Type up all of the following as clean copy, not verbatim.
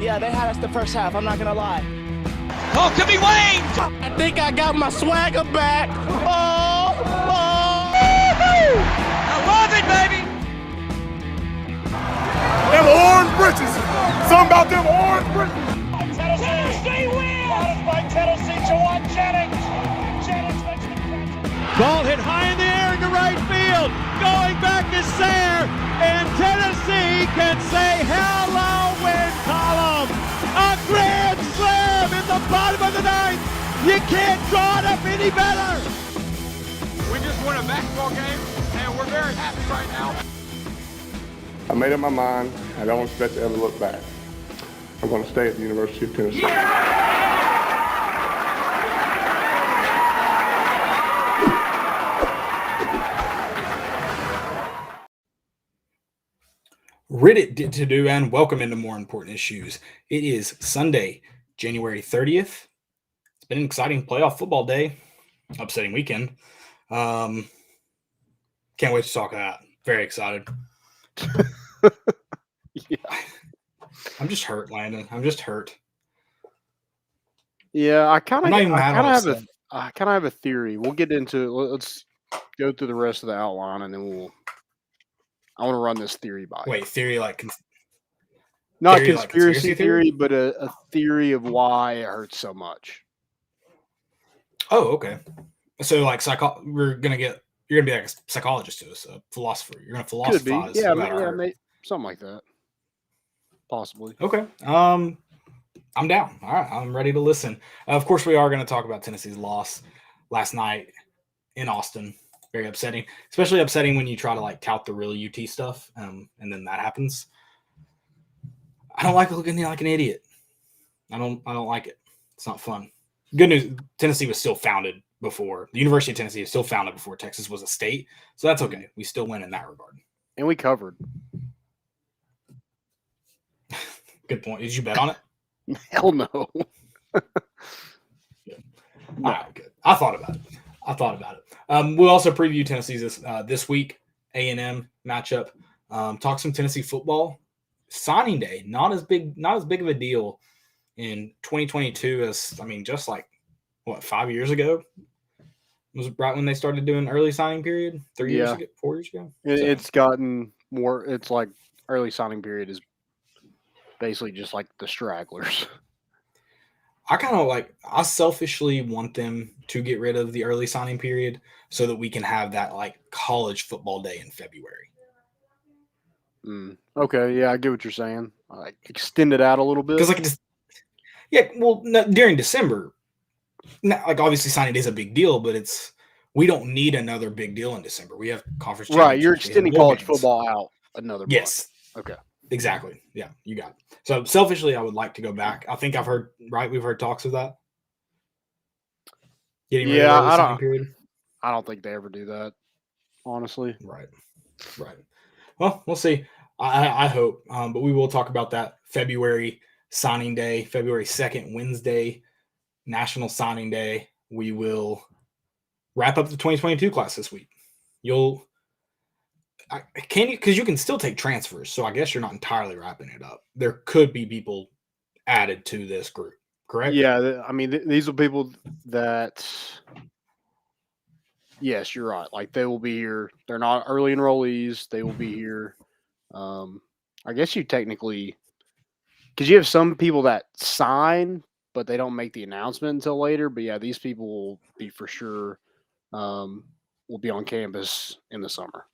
Yeah, they had us the first half, I'm not going to lie. Oh, could be Wayne! I think I got my swagger back. Oh! I love it, baby! Them orange britches. Something about them orange britches. Tennessee wins! By Tennessee, Jawan Jennings. Jennings makes the catch. Ball hit high in the air into right field. Going back is Sayre. And Tennessee can say hello, win column. A grand slam in the bottom of the ninth. You can't draw it up any better. We just won a basketball game, and we're very happy right now. I made up my mind. I don't expect to ever look back. I'm going to stay at the University of Tennessee. Reddit to do, and welcome into More Important Issues. It is Sunday, January 30th. It's been an exciting playoff football day, upsetting weekend. Can't wait to talk about that. Very excited. Yeah. I'm just hurt, Landon. I'm just hurt. Yeah, I kind of upset. have a theory. We'll get into it. Let's go through the rest of the outline, and then I want to run this theory by you. Wait, theory like not theory conspiracy like theory, but a theory of why it hurts so much. Oh, okay. So like you're gonna be like a psychologist to us, a philosopher. You're gonna Could be, philosophize. yeah, about our- maybe, something like that, possibly. Okay. I'm down. All right. I'm ready to listen. Of course, we are going to talk about Tennessee's loss last night in Austin. Very upsetting, especially upsetting when you try to like tout the real UT stuff, and then that happens. I don't like looking like an idiot. I don't like it. It's not fun. Good news: Tennessee was still founded before the University of Tennessee is still founded before Texas was a state, so that's okay. We still win in that regard. And we covered. Good point. Did you bet on it? Hell no. Yeah. All right, good. I thought about it. We'll also preview Tennessee's this week A&M matchup. Talk some Tennessee football. Signing day, not as big of a deal in 2022 as just like 5 years ago. Was it right when they started doing early signing period? 3 years ago, 4 years ago. It's gotten more. It's like early signing period is basically just like the stragglers. I selfishly want them to get rid of the early signing period so that we can have that like college football day in February. Okay, yeah, I get what you're saying. Like extend it out a little bit. Because during December, obviously signing day is a big deal, but we don't need another big deal in December. We have conference. Right, you're extending college football out another month. Yes. Okay. Exactly. Yeah, you got it. So selfishly, I would like to go back. I think we've heard talks of that. I don't think they ever do that, honestly. Right. Well, we'll see. I hope, but we will talk about that February signing day, February 2nd, Wednesday, National Signing Day. We will wrap up the 2022 class this week. Because you can still take transfers, so I guess you're not entirely wrapping it up. There could be people added to this group, correct? Yeah, these are people that, yes, you're right. Like they will be here. They're not early enrollees. They will be here. I guess you technically, because you have some people that sign, but they don't make the announcement until later. But yeah, these people will be for sure. Will be on campus in the summer.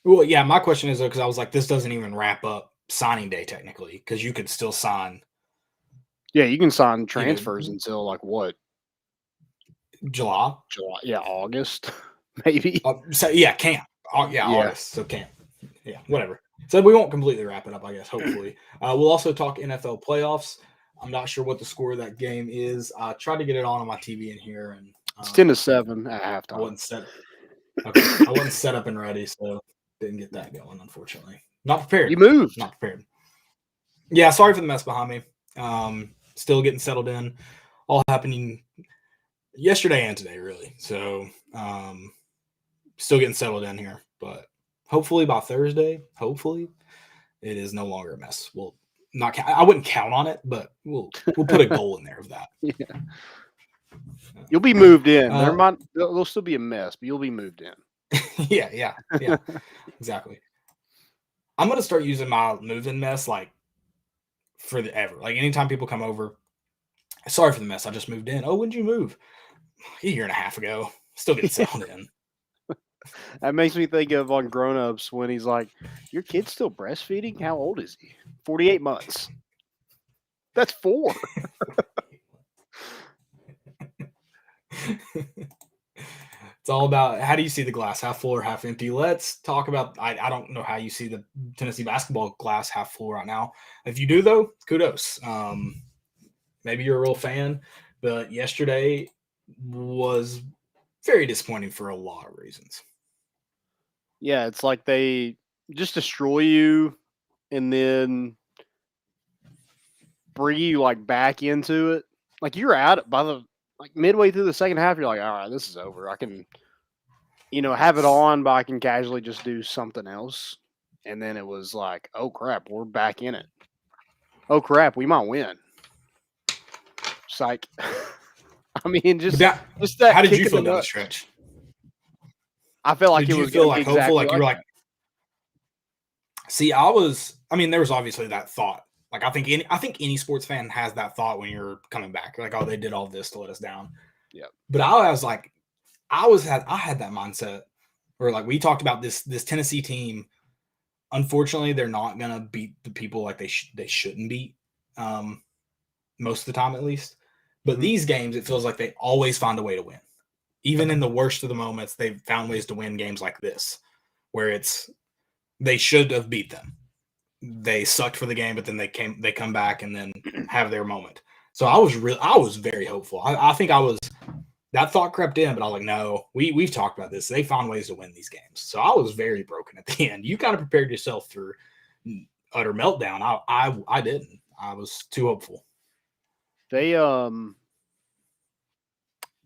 Well, yeah, my question is, though, because I was like, this doesn't even wrap up signing day technically, because you could still sign. Yeah, you can sign transfers until like what? July? Yeah, August, maybe. Camp. August. So camp. Yeah, whatever. So we won't completely wrap it up, I guess, hopefully. We'll also talk NFL playoffs. I'm not sure what the score of that game is. I tried to get it on my TV in here. And it's 10-7 at halftime. I wasn't set up and ready, so didn't get that going, unfortunately. Not prepared. You moved. Not prepared. Yeah, sorry for the mess behind me. Still getting settled in. All happening yesterday and today, really. So still getting settled in here. But hopefully by Thursday, it is no longer a mess. We'll not. I wouldn't count on it, but we'll put a goal in there of that. Yeah. You'll be moved in. There'll still be a mess, but you'll be moved in. Yeah, exactly. I'm gonna start using my move-in mess like forever. Like anytime people come over, sorry for the mess. I just moved in. Oh, when did you move? A year and a half ago. Still getting settled in. That makes me think of on Grown Ups when he's like, "Your kid's still breastfeeding? How old is he? 48 months. That's 4." It's all about how do you see the glass, half full or half empty. Let's talk about. I don't know how you see the Tennessee basketball glass half full right now. If you do, though, kudos. Maybe you're a real fan, but yesterday was very disappointing for a lot of reasons. Yeah, it's like they just destroy you and then bring you like back into it. Like you're out by the like midway through the second half, you're like, all right, this is over. I can, have it on, but I can casually just do something else. And then it was like, oh crap, we're back in it. Oh crap, we might win. Psych. I mean, just that. How did you feel down the stretch? I felt like did it was you feel like exactly hopeful, like you were like like. See, there was obviously that thought. Like I think any sports fan has that thought when you're coming back. Like, oh, they did all this to let us down. Yeah. But I was like, I had that mindset where like we talked about this Tennessee team. Unfortunately, they're not gonna beat the people like they shouldn't beat. Most of the time, at least. But these games, it feels like they always find a way to win. Even in the worst of the moments, they've found ways to win games like this, where they should have beat them. They sucked for the game, but then they come back and then have their moment. So I was very hopeful. I think that thought crept in, but I was like, no, we've talked about this. They found ways to win these games. So I was very broken at the end. You kind of prepared yourself for utter meltdown. I didn't. I was too hopeful.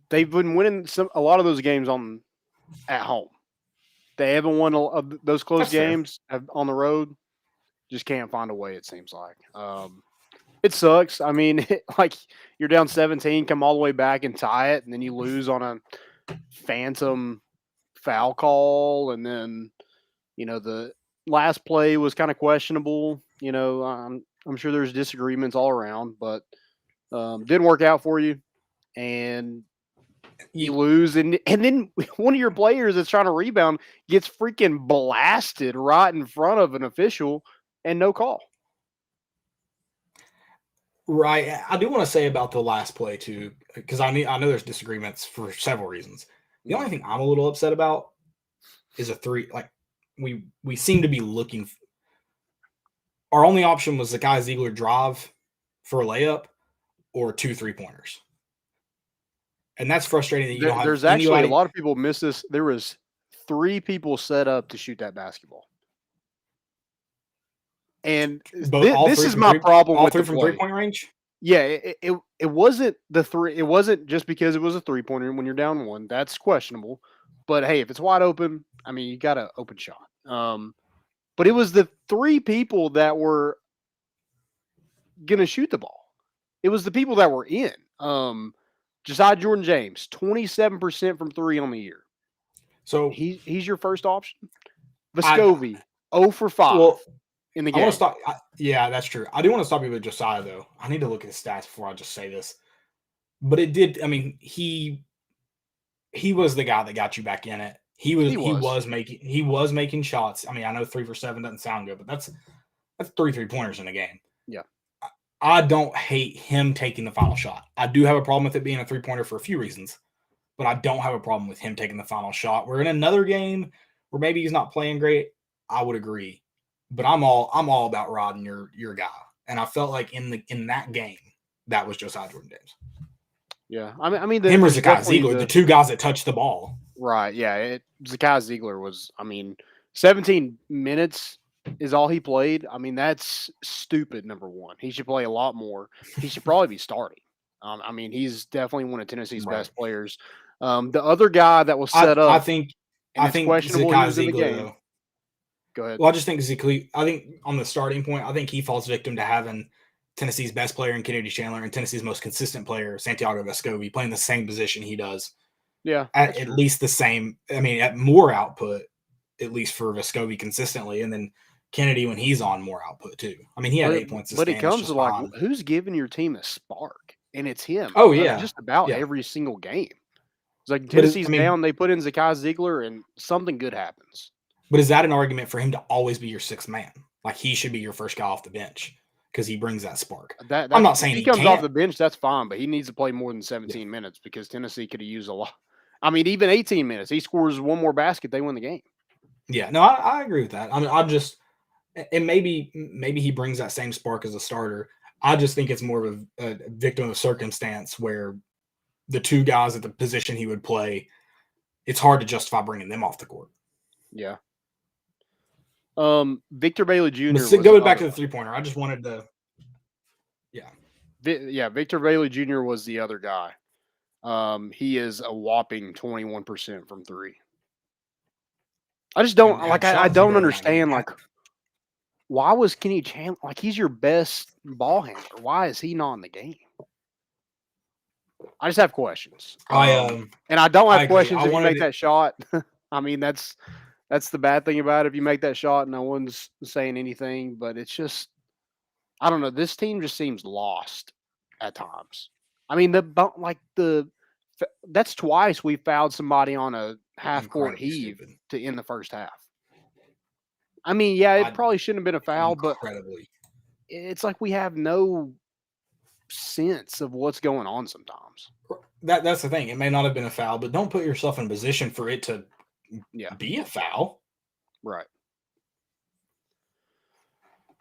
they've been winning a lot of those games at home. They haven't won those close games on the road. Just can't find a way, it seems like. It sucks. I mean, like you're down 17, come all the way back and tie it, and then you lose on a phantom foul call, and then the last play was kind of questionable. I'm sure there's disagreements all around, but didn't work out for you, and you lose, and then one of your players that's trying to rebound gets freaking blasted right in front of an official and no call. Right. I do want to say about the last play too, because I know there's disagreements for several reasons. The only thing I'm a little upset about is a three. Like we seem to be looking. Our only option was the Kai Ziegler drive for a layup or 2 3-pointers. And that's frustrating that you don't have There's actually a lot of people miss this. There was 3 people set up to shoot that basketball. And this is my problem with the 3 from 3-point range. Yeah, it wasn't the 3. It wasn't just because it was a 3-pointer when you're down 1. That's questionable. But hey, if it's wide open, I mean, you got an open shot. But it was the 3 people that were gonna shoot the ball. It was the people that were in. Josiah Jordan-James, 27% from 3 on the year. So he's your first option. Vescovi, 0 for 5 in the game. I want to stop. Yeah, that's true. I do want to stop you with Josiah, though. I need to look at his stats before I just say this. But it did. I mean, he was the guy that got you back in it. He was making shots. I mean, I know 3 for 7 doesn't sound good, but that's 3 3-pointers in a game. Yeah. I don't hate him taking the final shot. I do have a problem with it being a 3-pointer for a few reasons, but I don't have a problem with him taking the final shot. We're in another game where maybe he's not playing great. I would agree, but I'm all about rodding your guy, and I felt like in that game that was Josiah Jordan-James. Yeah, I mean, him or Zakai Ziegler, the 2 guys that touched the ball. Right. Yeah, Zakai Ziegler was. I mean, 17 minutes is all he played. I mean, that's stupid. Number one, he should play a lot more. He should probably be starting. I mean, he's definitely one of Tennessee's best players. The other guy that was set up, I think questionable Zakai Ziegler, Go ahead. Well, I just think I think on the starting point, I think he falls victim to having Tennessee's best player in Kennedy Chandler and Tennessee's most consistent player, Santiago Vescovi, playing the same position he does. Yeah. At least the same. I mean, at more output, at least for Vescovi consistently. And then Kennedy, when he's on, more output too. I mean, he had 8 points. But it comes to like, who's giving your team a spark? And it's him. Oh, yeah. Just about every single game. It's like Tennessee's down, they put in Zakai Ziegler, and something good happens. But is that an argument for him to always be your sixth man? Like, he should be your first guy off the bench because he brings that spark. I'm not saying he comes off the bench, that's fine, but he needs to play more than 17 minutes because Tennessee could have used a lot. I mean, even 18 minutes. He scores one more basket, they win the game. Yeah, no, I agree with that. I mean, and maybe he brings that same spark as a starter. I just think it's more of a victim of circumstance where the two guys at the position he would play, it's hard to justify bringing them off the court. Yeah. Victor Bailey Jr. Going back to the three-pointer, I just wanted to Victor Bailey Jr. was the other guy. He is a whopping 21% from three. I just don't I don't understand why was Kenny Chandler he's your best ball handler? Why is he not in the game? I just have questions. And I don't have questions if you make that shot. I mean, that's the bad thing about it. If you make that shot, no one's saying anything, but it's just, I don't know. This team just seems lost at times. I mean, that's twice we fouled somebody on a half-court heave to end the first half. I mean, yeah, it probably shouldn't have been a foul, but it's like we have no sense of what's going on sometimes. That's the thing. It may not have been a foul, but don't put yourself in a position for it to be a foul. Right.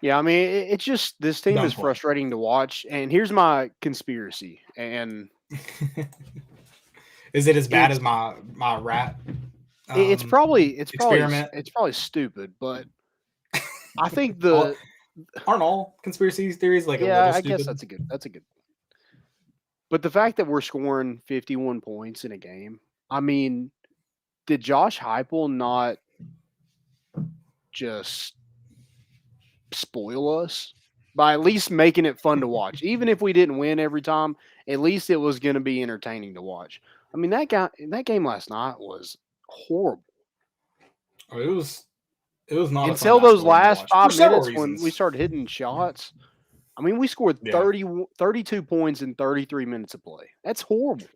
Yeah, I mean, it's just this team is frustrating to watch. And here's my conspiracy. And is it as bad as my rat? It's probably stupid, but I think aren't all conspiracy theories like I guess that's a good. But the fact that we're scoring 51 points in a game, I mean, did Josh Heupel not just spoil us by at least making it fun to watch? Even if we didn't win every time, at least it was going to be entertaining to watch. I mean, that game last night was horrible. Oh, it was not until those last 5 minutes when we started hitting shots. I mean, we scored 32 points in 33 minutes of play. That's horrible.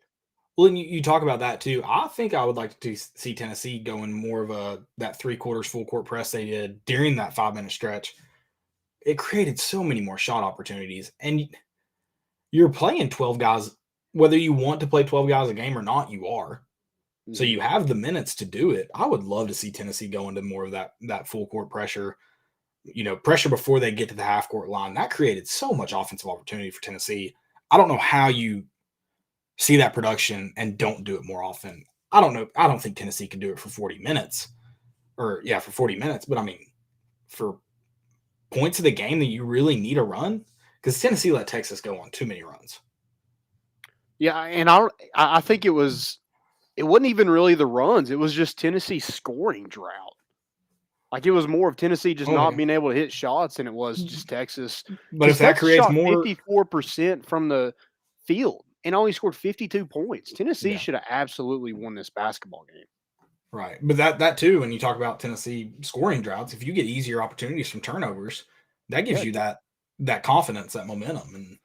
Well, and you talk about that too. I think I would like to see Tennessee going more of that 3/4 full court press they did during that 5-minute stretch. It created so many more shot opportunities, and you're playing 12 guys, whether you want to play 12 guys a game or not. You are, so you have the minutes to do it. I would love to see Tennessee go into more of that full court pressure. Pressure before they get to the half court line. That created so much offensive opportunity for Tennessee. I don't know how you see that production and don't do it more often. I don't know. I don't think Tennessee can do it for 40 minutes. For 40 minutes. But I mean, for points of the game that you really need a run, because Tennessee let Texas go on too many runs. Yeah, and I think it wasn't even really the runs. It was just Tennessee's scoring drought. Like, it was more of Tennessee just not being able to hit shots than it was just Texas. But if that creates more 54% from the field and only scored 52 points. Tennessee should have absolutely won this basketball game. Right. But that too, when you talk about Tennessee scoring droughts, if you get easier opportunities from turnovers, that gives you that confidence, that momentum, and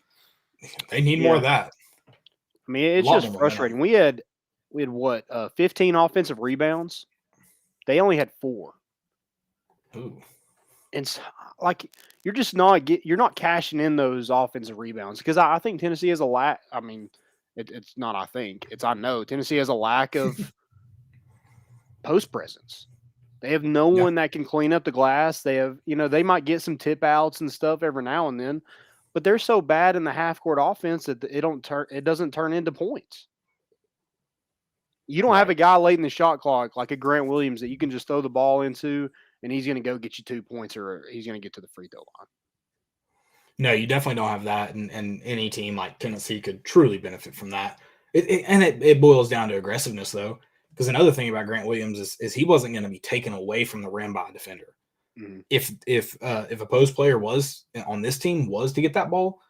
they need more of that. I mean, it's just frustrating. We had 15 offensive rebounds. They only had 4. Ooh. And you're not cashing in those offensive rebounds because I think Tennessee has a lack. I mean, it's not. I know Tennessee has a lack of post presence. They have no one that can clean up the glass. They have, they might get some tip outs and stuff every now and then, but they're so bad in the half court offense that it doesn't turn into points. You don't have a guy late in the shot clock like a Grant Williams that you can just throw the ball into and he's going to go get you 2 points or he's going to get to the free throw line. No, you definitely don't have that. And any team like Tennessee could truly benefit from that. It boils down to aggressiveness, though, because another thing about Grant Williams is he wasn't going to be taken away from the rim by a defender. If a post player was on this team was to get that ball,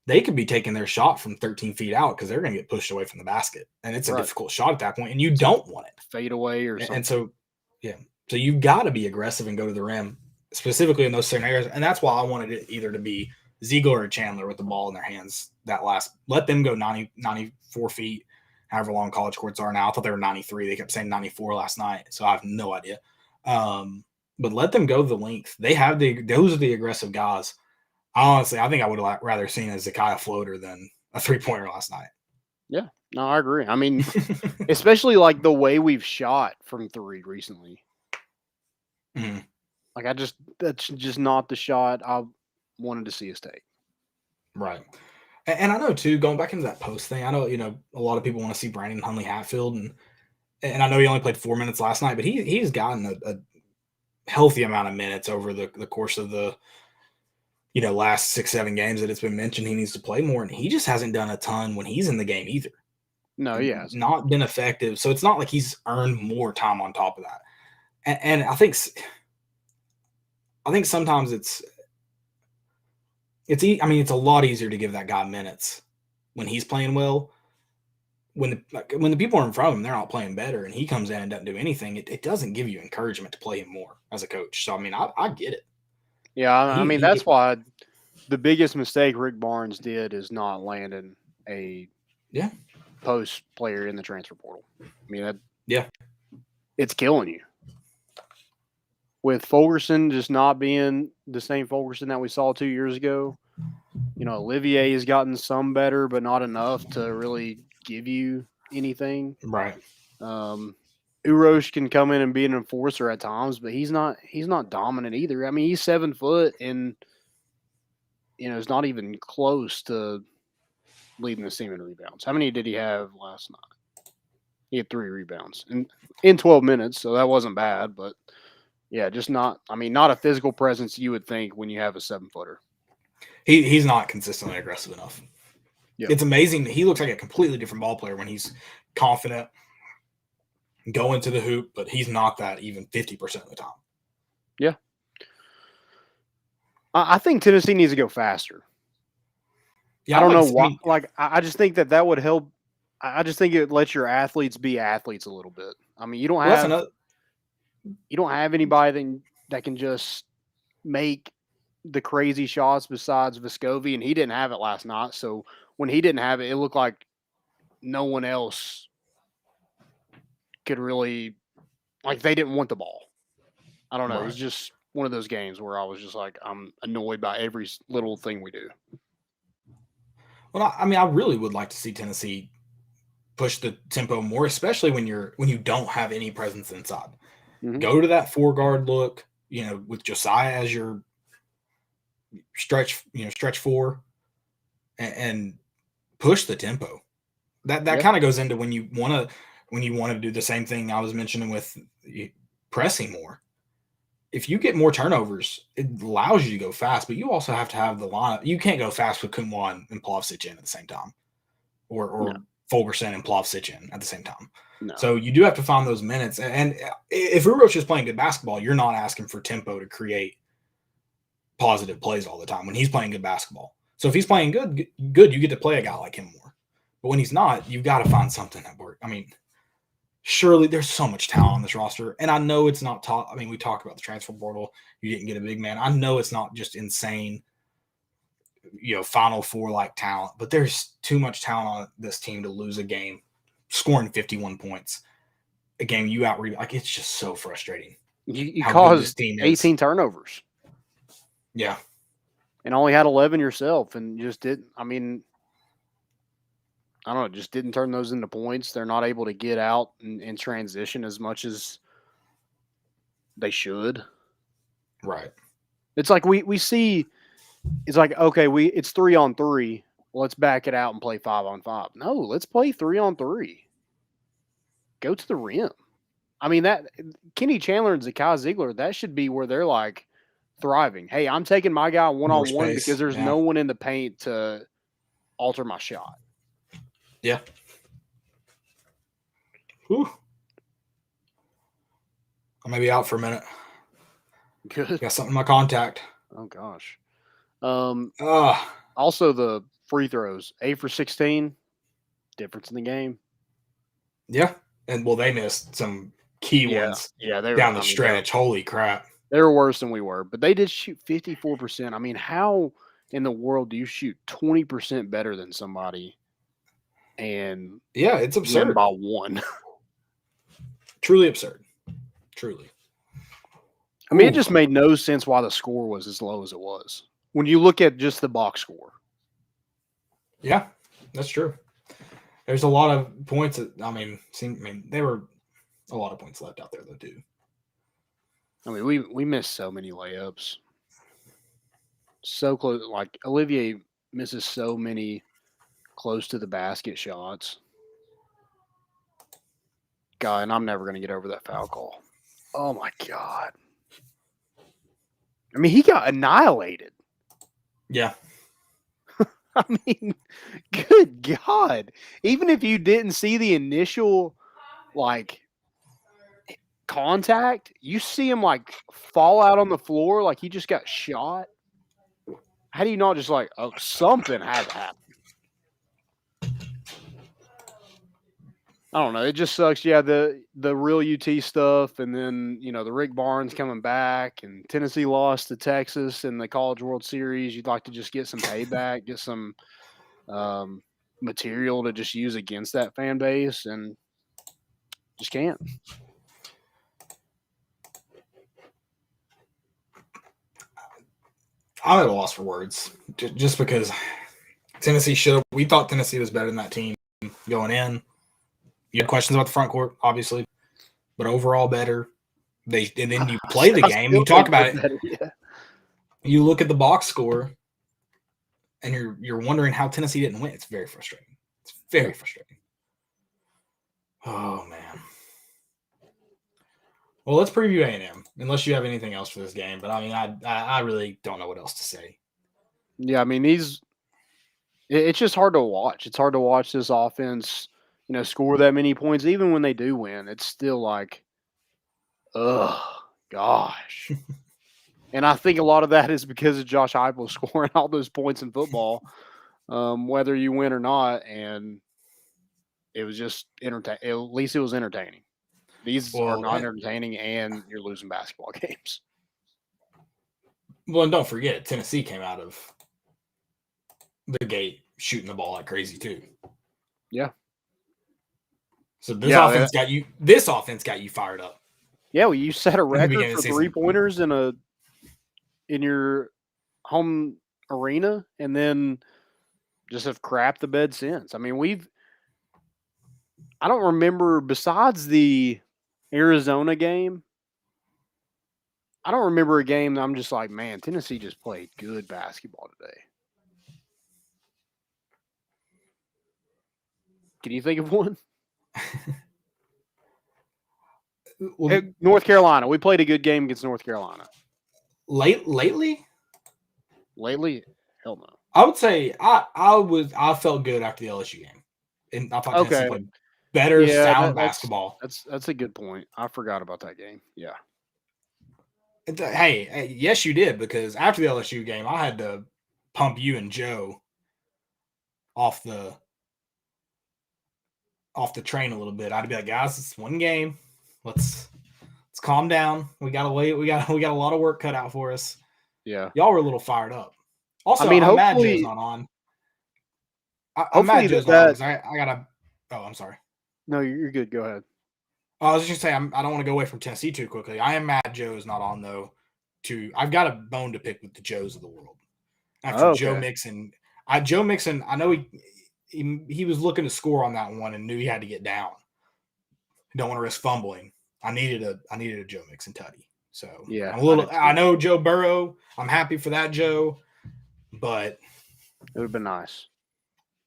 they could be taking their shot from 13 feet out because they're going to get pushed away from the basket, and it's a difficult shot at that point, and you don't want it fade away or something. And so, so you've got to be aggressive and go to the rim, specifically in those scenarios, and that's why I wanted it either to be Ziegler or Chandler with the ball in their hands. Let them go 94 feet, however long college courts are now. I thought they were 93. They kept saying 94 last night, so I have no idea. But let them go the length. Those are the aggressive guys. Honestly, I think I would have rather seen a Zakiah floater than a 3-pointer last night. Yeah, no, I agree. I mean, especially like the way we've shot from 3 recently. Like that's just not the shot I wanted to see us take. Right. And I know too, going back into that post thing, I know, a lot of people want to see Brandon Hunley Hatfield, and I know he only played 4 minutes last night, but he's gotten a healthy amount of minutes over the course of the last 6-7 games that it's been mentioned he needs to play more, and he just hasn't done a ton when he's in the game either. No, yeah, not been effective. So it's not like he's earned more time on top of that. And I think sometimes it's a lot easier to give that guy minutes when he's playing well. When the people are in front of him, they're not playing better, and he comes in and doesn't do anything. It doesn't give you encouragement to play him more as a coach. So I get it. Yeah, that's why the biggest mistake Rick Barnes did is not landing a post player in the transfer portal. I mean, it's killing you. With Fulgerson just not being the same Fulgerson that we saw 2 years ago, Olivier has gotten some better, but not enough to really give you anything. Right. Urosh can come in and be an enforcer at times, but he's not dominant either. I mean, he's 7 foot and is not even close to leading the team in rebounds. How many did he have last night? He had 3 rebounds in 12 minutes, so that wasn't bad, but yeah, just not a physical presence you would think when you have a 7-footer. He's not consistently aggressive enough. Yep. It's amazing. He looks like a completely different ball player when he's confident, going to the hoop, but he's not that even 50% of the time. Yeah. I think Tennessee needs to go faster. Yeah, I don't know why. I just think that would help. I just think it lets your athletes be athletes a little bit. I mean, you don't have anybody that can just make the crazy shots besides Vescovi, and he didn't have it last night. So when he didn't have it, it looked like no one else could really, like, they didn't want the ball. I don't know. Right. It was just one of those games where I was just like, I'm annoyed by every little thing we do. Well, I really would like to see Tennessee push the tempo more, especially when you don't have any presence inside. Mm-hmm. Go to that 4-guard look, with Josiah as your stretch 4, and push the tempo. That kind of goes into when you want to do the same thing I was mentioning with pressing more. If you get more turnovers, it allows you to go fast, but you also have to have the lineup. You can't go fast with Kumwa and Plavsic in at the same time, or Fulgerson and Plavsic in at the same time. No. So you do have to find those minutes. And if Urosh is playing good basketball, you're not asking for tempo to create positive plays all the time when he's playing good basketball. So if he's playing good, you get to play a guy like him more. But when he's not, you've got to find something that works. I mean, surely there's so much talent on this roster. And I know it's not top. I mean, we talked about the transfer portal. You didn't get a big man. I know it's not just insane, Final Four like talent, but there's too much talent on this team to lose a game scoring 51 points. A game you like, it's just so frustrating. You caused 18 turnovers. Yeah. And only had 11 yourself, and just didn't. I mean, I don't know, just didn't turn those into points. They're not able to get out and transition as much as they should. Right. It's like we see, it's like, okay, it's 3-on-3. Let's back it out and play 5-on-5. No, let's play 3-on-3. Go to the rim. I mean, that Kenny Chandler and Zakiah Ziegler, that should be where they're like thriving. Hey, I'm taking my guy one-on-one because there's no one in the paint to alter my shot. Yeah. Whew. I may be out for a minute. Good. Got something in my contact. Oh gosh. Ugh. Also the free throws, 8 for 16. Difference in the game. Yeah. And well, they missed some key ones Yeah, they were down the stretch. Holy crap. They were worse than we were, but they did shoot 54%. I mean, how in the world do you shoot 20% better than somebody and Yeah, it's win absurd. by 1? Truly absurd. Truly. I mean, it just made no sense why the score was as low as it was when you look at just the box score. Yeah, that's true. There's a lot of points that, there were a lot of points left out there though too. I mean, we missed so many layups. So close. Like Olivier misses so many close to the basket shots. God, and I'm never going to get over that foul call. Oh my God. I mean, he got annihilated. Yeah. I mean, good God. Even if you didn't see the initial, like, contact, you see him, like, fall out on the floor like he just got shot. How do you not just, like, oh, something had to happen? I don't know. It just sucks. Yeah, the real UT stuff, and then, you know, the Rick Barnes coming back, and Tennessee lost to Texas in the College World Series. You'd like to just get some payback, get some material to just use against that fan base, and just can't. I'm at a loss for words, just because we thought Tennessee was better than that team going in. You had questions about the front court, obviously, but overall better. And then you play the game, you talk about it. Better, yeah. You look at the box score, and you're wondering how Tennessee didn't win. It's very frustrating. It's very frustrating. Oh man. Well, let's preview A&M, unless you have anything else for this game. But I mean, I really don't know what else to say. Yeah, I mean, it's just hard to watch. It's hard to watch this offense, you know, score that many points. Even when they do win, it's still like, oh gosh. And I think a lot of that is because of Josh Heupel scoring all those points in football, whether you win or not. And it was just entertaining. At least it was entertaining. These are not entertaining, and you're losing basketball games. Well, and don't forget, Tennessee came out of the gate shooting the ball like crazy too. Yeah. So this offense got you fired up. Yeah, well, you set a record for 3-pointers in your home arena, and then just have crapped the bed since. I mean, I don't remember, besides the Arizona game, I don't remember a game that I'm just like, man, Tennessee just played good basketball today. Can you think of one? Well, North Carolina. We played a good game against North Carolina. Lately? Lately? Hell no. I would say I felt good after the LSU game. And I thought Tennessee played better, sound basketball. That's a good point. I forgot about that game. Yeah. Hey, yes, you did, because after the LSU game, I had to pump you and Joe off the train a little bit. I'd be like, guys, it's one game. Let's calm down. We got a lot of work cut out for us. Yeah. Y'all were a little fired up. Also, I mean, I'm mad Joe's not on. I'm mad Joe's not on because I gotta. Oh, I'm sorry. No, you're good. Go ahead. I was just gonna say I don't want to go away from Tennessee too quickly. I am mad Joe's not on though. I've got a bone to pick with the Joes of the world. After Joe Mixon, Joe Mixon. I know he was looking to score on that one and knew he had to get down. Don't want to risk fumbling. I needed a Joe Mixon tutty. So yeah, I know Joe Burrow. I'm happy for that, Joe, but it would have been nice.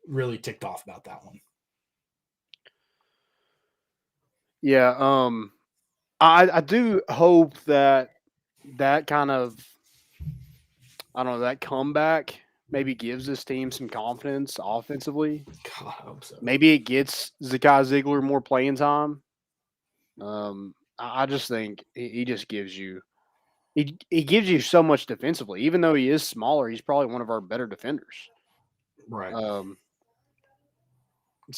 Really ticked off about that one. Yeah, I do hope that kind of, I don't know, that comeback maybe gives this team some confidence offensively. God, I hope so. Maybe it gets Zakai Ziegler more playing time. I just think he just gives you he gives you so much defensively. Even though he is smaller, he's probably one of our better defenders. Right. So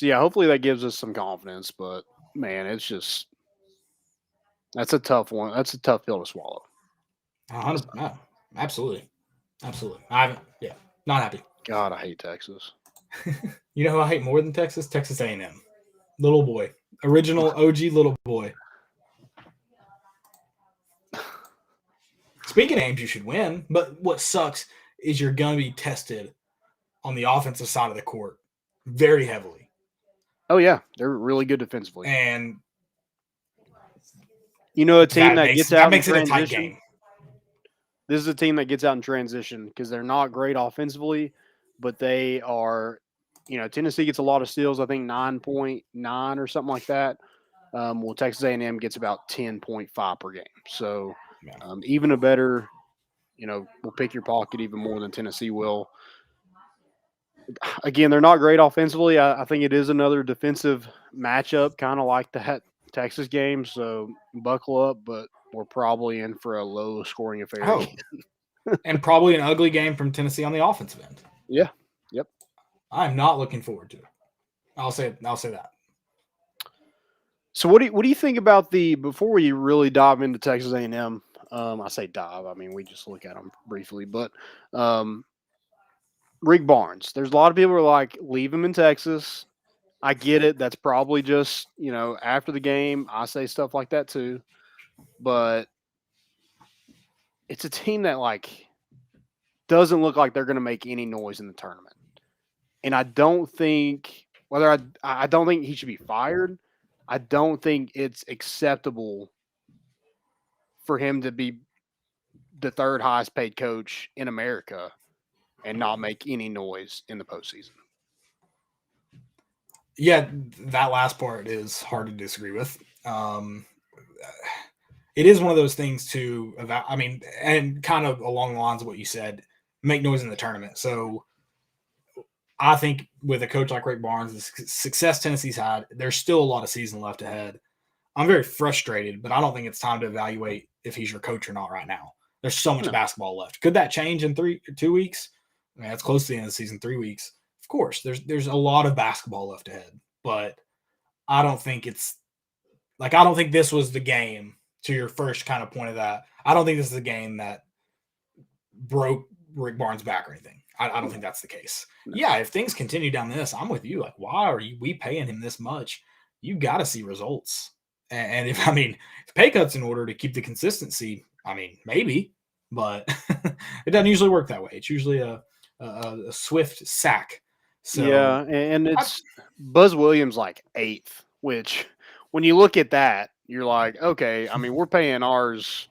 yeah, hopefully that gives us some confidence. But man, it's just that's a tough one. That's a tough pill to swallow. 100. No, absolutely. Not happy. God, I hate Texas. You know who I hate more than Texas? Texas A&M. Little boy. Original OG little boy. Speaking of games you should win, but what sucks is you're going to be tested on the offensive side of the court very heavily. Oh, yeah. They're really good defensively. And you know, a team that gets out makes in it a tight transition. game. This is a team that gets out in transition because they're not great offensively, but they are, you know, Tennessee gets a lot of steals, I think 9.9 or something like that. Well, Texas A&M gets about 10.5 per game. So even a better, you know, will pick your pocket even more than Tennessee will. Again, they're not great offensively. I think it is another defensive matchup, kind of like that Texas game. So buckle up, but we're probably in for a low-scoring affair. Oh, and probably an ugly game from Tennessee on the offensive end. Yeah. Yep. I'm not looking forward to it. I'll say that. So what do you think about before we really dive into Texas A&M? I say dive. I mean, we just look at them briefly, but Rick Barnes. There's a lot of people who are like, leave him in Texas. I get it. That's probably just, you know, after the game. I say stuff like that too. But it's a team that, like, doesn't look like they're going to make any noise in the tournament. And I don't think I don't think he should be fired. I don't think it's acceptable for him to be the third highest paid coach in America and not make any noise in the postseason. Yeah, that last part is hard to disagree with. It is one of those things and kind of along the lines of what you said, make noise in the tournament. So I think with a coach like Rick Barnes, the success Tennessee's had, there's still a lot of season left ahead. I'm very frustrated, but I don't think it's time to evaluate if he's your coach or not right now. There's so much basketball left. Could that change in 2 weeks? I mean, that's close to the end of the season, 3 weeks. Of course, there's a lot of basketball left ahead, but I don't think this was the game. To your first kind of point of that, I don't think this is a game that broke Rick Barnes' back or anything. I don't think that's the case. No. Yeah, if things continue down this, I'm with you. Like, why are we paying him this much? You got to see results. And if pay cuts in order to keep the consistency, maybe, but it doesn't usually work that way. It's usually a swift sack. So yeah, and it's Buzz Williams like 8th, which when you look at that, you're like, okay, we're paying ours.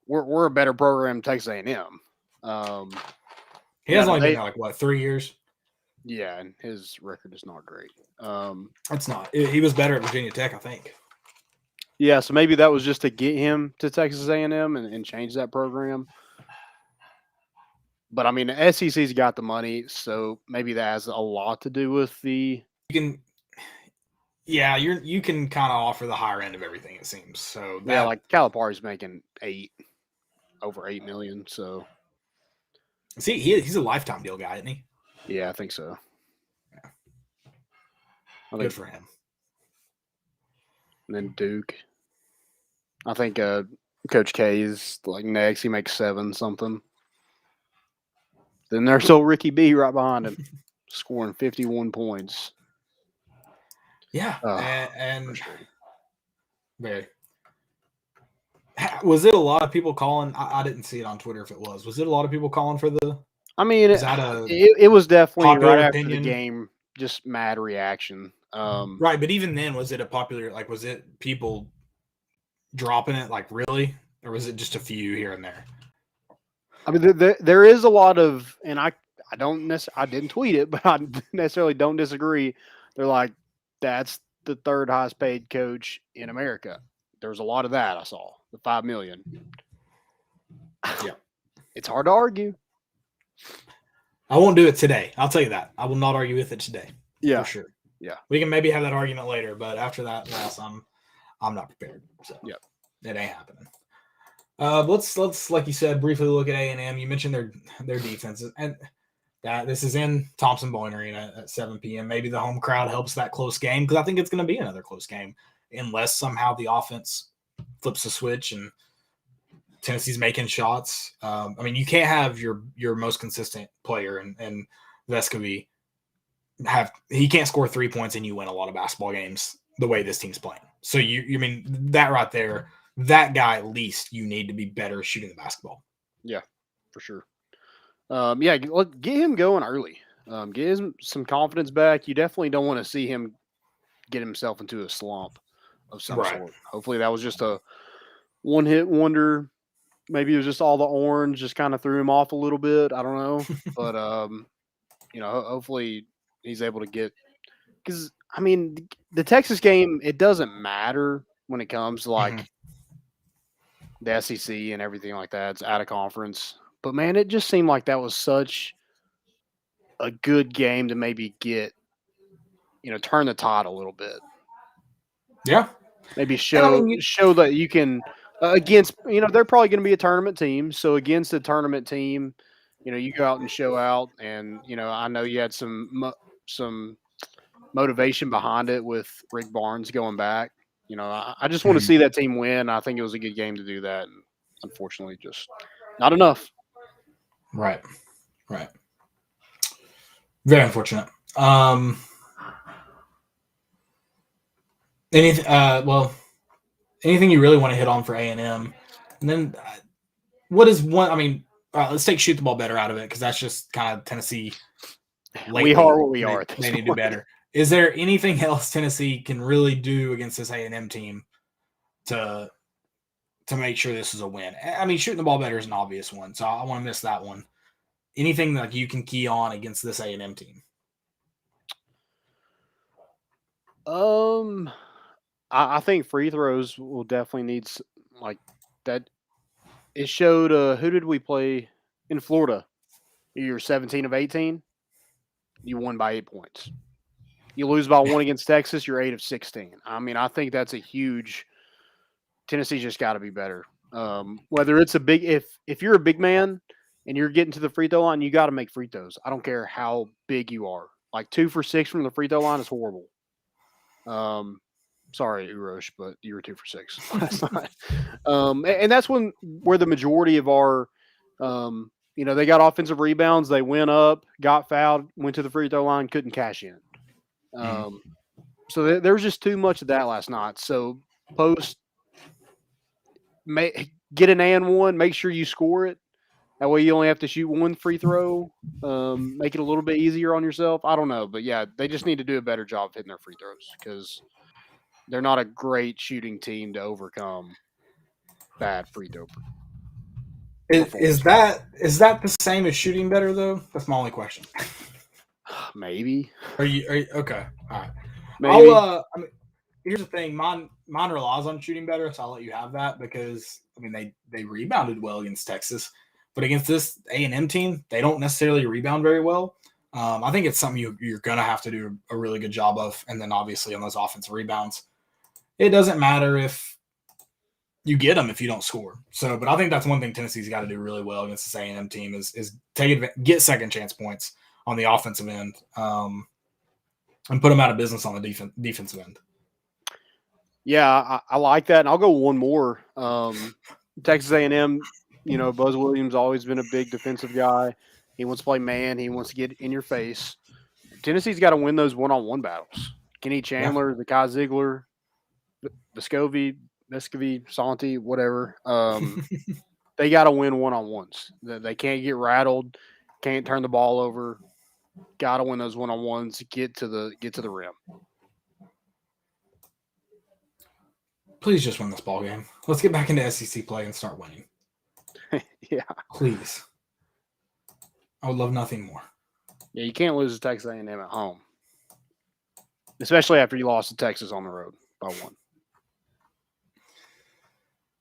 We're a better program than Texas A&M. He has only been there 3 years? Yeah, and his record is not great. It's not. He was better at Virginia Tech, I think. Yeah, so maybe that was just to get him to Texas A&M and change that program. But, the SEC's got the money, so maybe that has a lot to do with the – you can kind of offer the higher end of everything, it seems. So like Calipari's making over $8 million. So see, he's a lifetime deal guy, isn't he? Yeah, I think so. Yeah, good for him. And then Duke, I think Coach K is like next. He makes 7 something. Then there's old Ricky B right behind him, scoring 51 points. Yeah, and very. Was it a lot of people calling? I didn't see it on Twitter if it was. Was it a lot of people calling for the? It was definitely right after opinion? The game, just mad reaction. Right, but even then, was it a popular? Like, was it people dropping it? Like, really, or was it just a few here and there? There is a lot of, and I didn't tweet it, but I necessarily don't disagree. They're like, that's the third highest paid coach in America. There was a lot of that I saw, the $5 million. Yeah. It's hard to argue. I won't do it today. I'll tell you that. I will not argue with it today. Yeah. For sure. Yeah. We can maybe have that argument later, but after that loss, I'm not prepared. So yeah, it ain't happening. Let's like you said, briefly look at A&M. You mentioned their defense, and that this is in Thompson Boyne Arena at 7 p.m. Maybe the home crowd helps that close game, because I think it's going to be another close game unless somehow the offense flips the switch and Tennessee's making shots. I mean, you can't have your most consistent player and Vescovy he can't score 3 points and you win a lot of basketball games the way this team's playing. So you mean that right there, that guy, at least you need to be better shooting the basketball. Yeah, for sure. Get him going early. Get him some confidence back. You definitely don't want to see him get himself into a slump of some sort. Hopefully that was just a one-hit wonder. Maybe it was just all the orange just kind of threw him off a little bit. I don't know. But, hopefully he's able to get – because, I mean, the Texas game, it doesn't matter when it comes to, like, the SEC and everything like that. It's out of conference. But, man, it just seemed like that was such a good game to maybe get, turn the tide a little bit. Yeah. Maybe show that you can against, they're probably going to be a tournament team. So against a tournament team, you go out and show out. And, I know you had some motivation behind it with Rick Barnes going back. I just want to see that team win. I think it was a good game to do that. And unfortunately, just not enough. Right. Very unfortunate. Anything you really want to hit on for A&M? And then what is one – I mean, let's take shoot the ball better out of it, because that's just kind of Tennessee. We are what we are. They need to do better. Is there anything else Tennessee can really do against this A&M team to make sure this is a win? I mean, shooting the ball better is an obvious one, so I want to miss that one. Anything that you can key on against this A&M team? I think free throws will definitely need like that. It showed who did we play in Florida? You're 17 of 18. You won by 8 points. You lose by 1 against Texas, you're 8 of 16. I mean, I think that's a huge – Tennessee's just got to be better. Whether it's a big – if you're a big man and you're getting to the free throw line, you got to make free throws. I don't care how big you are. Like 2 for 6 from the free throw line is horrible. Sorry, Urosh, but you were 2 for 6 last night. And that's where the majority of our they got offensive rebounds. They went up, got fouled, went to the free throw line, couldn't cash in. So there was just too much of that last night. So get an and one, make sure you score it. That way you only have to shoot 1 free throw. Make it a little bit easier on yourself. I don't know. But, yeah, they just need to do a better job hitting their free throws, because they're not a great shooting team to overcome bad free throw. Is that the same as shooting better, though? That's my only question. Maybe. Are you okay? All right. Maybe. I mean, here's the thing. Mine relies on shooting better, so I'll let you have that, because I mean they rebounded well against Texas, but against this A&M team, they don't necessarily rebound very well. I think it's something you're gonna have to do a really good job of, and then obviously on those offensive rebounds, it doesn't matter if you get them if you don't score. So, but I think that's one thing Tennessee's got to do really well against this A&M team is get second chance points on the offensive end, and put them out of business on the defensive end. Yeah, I like that, and I'll go one more. Texas A&M, Buzz Williams always been a big defensive guy. He wants to play man. He wants to get in your face. Tennessee's got to win those one-on-one battles. Kenny Chandler, the Kai Ziegler, Vescovy, Santi, whatever. They got to win one-on-ones. They can't get rattled. Can't turn the ball over. Got to win those one-on-ones. Get to the rim. Please just win this ball game. Let's get back into SEC play and start winning. Yeah, please. I would love nothing more. Yeah, you can't lose to Texas A&M at home, especially after you lost to Texas on the road by 1.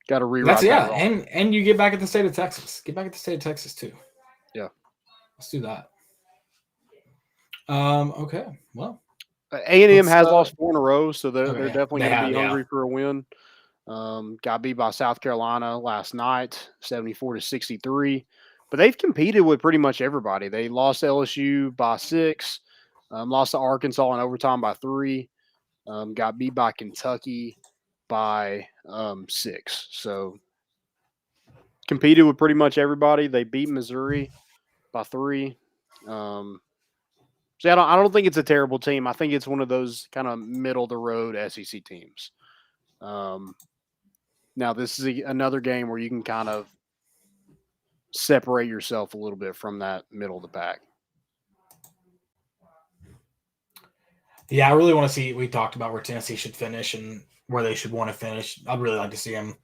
Got to rewrite that. And you get back at the state of Texas. Get back at the state of Texas too. Yeah, let's do that. Okay, well, A&M has lost 4 in a row, so they're definitely going to be hungry for a win. Got beat by South Carolina last night, 74-63. But they've competed with pretty much everybody. They lost LSU by 6, lost to Arkansas in overtime by 3, got beat by Kentucky by 6. So competed with pretty much everybody. They beat Missouri by 3. So I don't think it's a terrible team. I think it's one of those kind of middle of the road SEC teams. Now this is another game where you can kind of separate yourself a little bit from that middle of the pack. Yeah, I really want to see. We talked about where Tennessee should finish and where they should want to finish. I'd really like to see them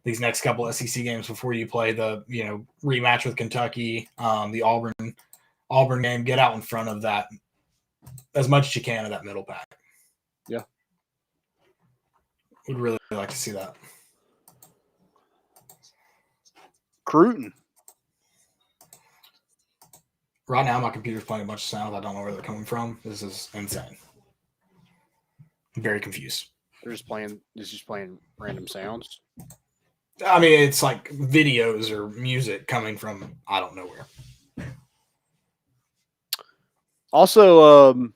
these next couple of SEC games before you play the rematch with Kentucky, the Auburn game. Get out in front of that as much as you can of that middle pack. Yeah, would really like to see that. Cruton. Right now, my computer's playing a bunch of sounds. I don't know where they're coming from. This is insane. I'm very confused. They're just playing random sounds. I mean, it's like videos or music coming from I don't know where. Also,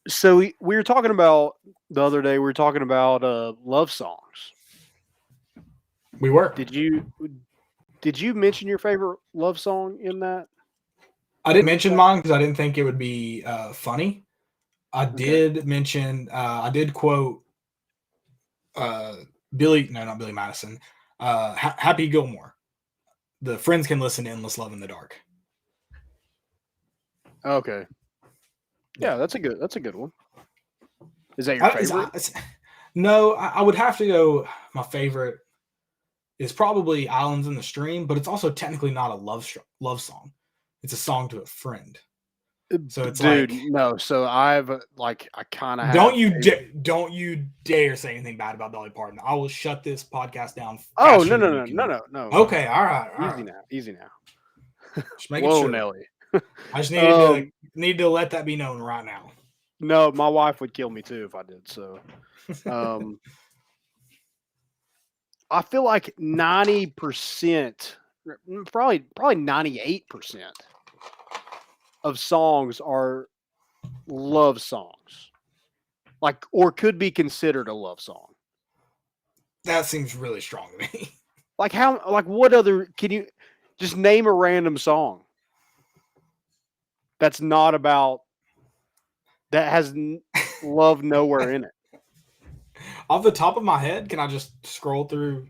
so we were talking about the other day. We were talking about love songs. We were. Did you mention your favorite love song in that? I didn't mention mine because I didn't think it would be funny. I did mention. I did quote not Billy Madison. Happy Gilmore. The friends can listen to "Endless Love in the Dark." Okay. Yeah, that's a good one. Is that your favorite? No, I would have to go. My favorite is probably "Islands in the Stream," but it's also technically not a love song. It's a song to a friend. So it's no. So I kind of don't you dare say anything bad about Dolly Parton. I will shut this podcast down. Oh no. Okay, all right. Easy now. Just making Whoa, sure. Nelly. I just need to let that be known right now. No, my wife would kill me too if I did. So, I feel like 90%, probably 98% of songs are love songs, or could be considered a love song. That seems really strong to me. What other? Can you just name a random song that's not about, that has love nowhere in it? Off the top of my head, can I just scroll through?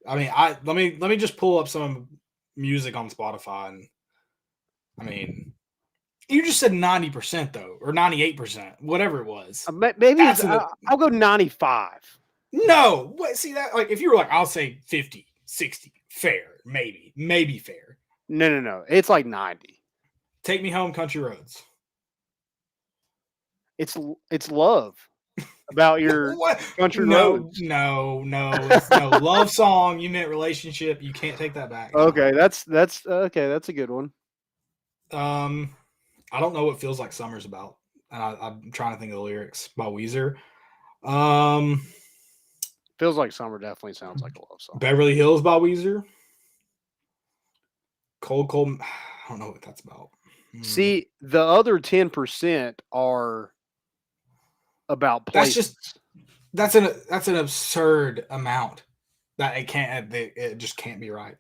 I mean, let me just pull up some music on Spotify, and I mean, you just said 90% though, or 98%, whatever it was. Maybe I'll go 95. No, see that? Like, if you were like, I'll say 50, 60, fair, maybe fair. No. It's like 90. Take Me Home, Country Roads. It's love about your country roads. No. It's no love song. You meant relationship. You can't take that back. Okay, that's okay. That's a good one. I don't know what Feels Like Summer's about, and I'm trying to think of the lyrics by Weezer. Feels Like Summer definitely sounds like a love song. Beverly Hills by Weezer. Cold. I don't know what that's about. See, the other 10% are about places. That's an absurd amount that it just can't be right.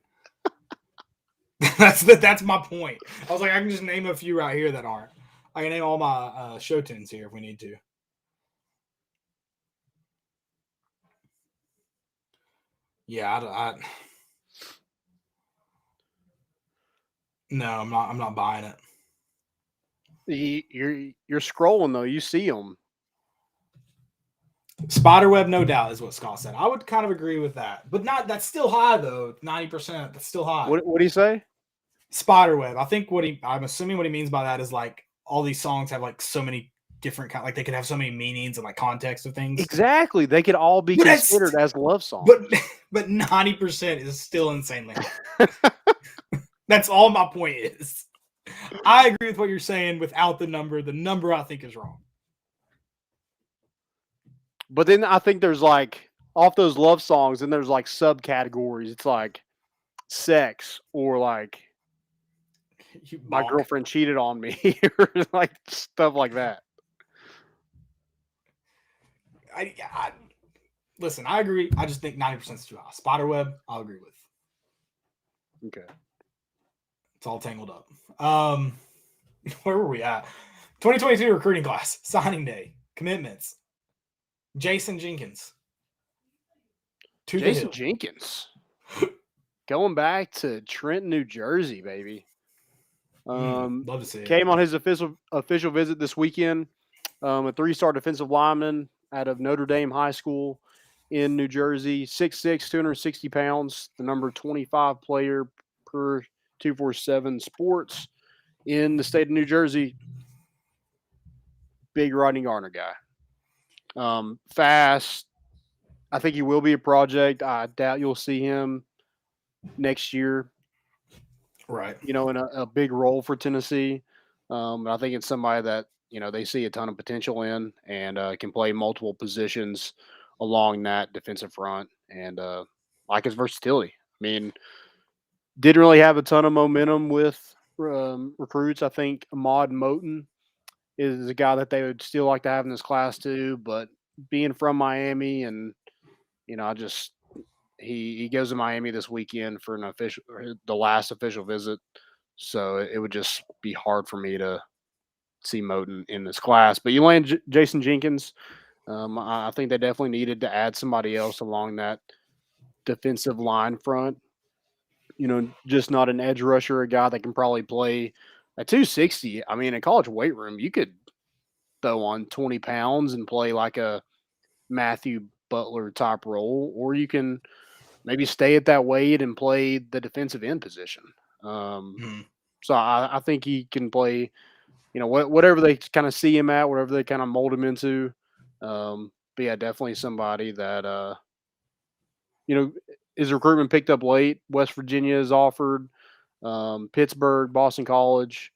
That's my point. I was like, I can just name a few right here that aren't. I can name all my show tunes here if we need to. Yeah, no, I'm not buying it. You're scrolling though. You see them. Spiderweb, no doubt, is what Scott said. I would kind of agree with that, but that's still high though. 90%. That's still high. What do you say? Spiderweb. I think I'm assuming what he means by that is like all these songs have like so many different like they could have so many meanings and like context of things. Exactly. They could all be considered as love songs. But 90% is still insanely high. That's all my point is. I agree with what you're saying without the number. The number I think is wrong. But then I think there's like off those love songs, and there's like subcategories. It's like sex or like You my bonk. girlfriend cheated on me or like stuff like that. I listen. I agree. I just think 90% is too high. Spiderweb, I'll agree with. Okay. It's all tangled up. Where were we at? 2022 recruiting class, signing day, commitments. Jason Jenkins. To the Jason hill. Jenkins. Going back to Trenton, New Jersey, baby. Love to see it. Came on his official visit this weekend. A 3-star defensive lineman out of Notre Dame High School in New Jersey. 6'6", 260 pounds. The number 25 player per 247 Sports in the state of New Jersey. Big Rodney Garner guy. Fast. I think he will be a project. I doubt you'll see him next year, Right. in a big role for Tennessee. I think it's somebody that, they see a ton of potential in and can play multiple positions along that defensive front and like his versatility. I mean, didn't really have a ton of momentum with recruits. I think Ahmad Moten is a guy that they would still like to have in this class too, but being from Miami and, he goes to Miami this weekend for the last official visit. So it would just be hard for me to see Moten in this class. But you land Jason Jenkins. I think they definitely needed to add somebody else along that defensive line front. Just not an edge rusher, a guy that can probably play at 260. I mean, in college weight room, you could throw on 20 pounds and play like a Matthew Butler type role, or you can maybe stay at that weight and play the defensive end position. So I think he can play, whatever they kind of see him at, whatever they kind of mold him into. But yeah, definitely somebody that, his recruitment picked up late. West Virginia is offered, Pittsburgh, Boston College,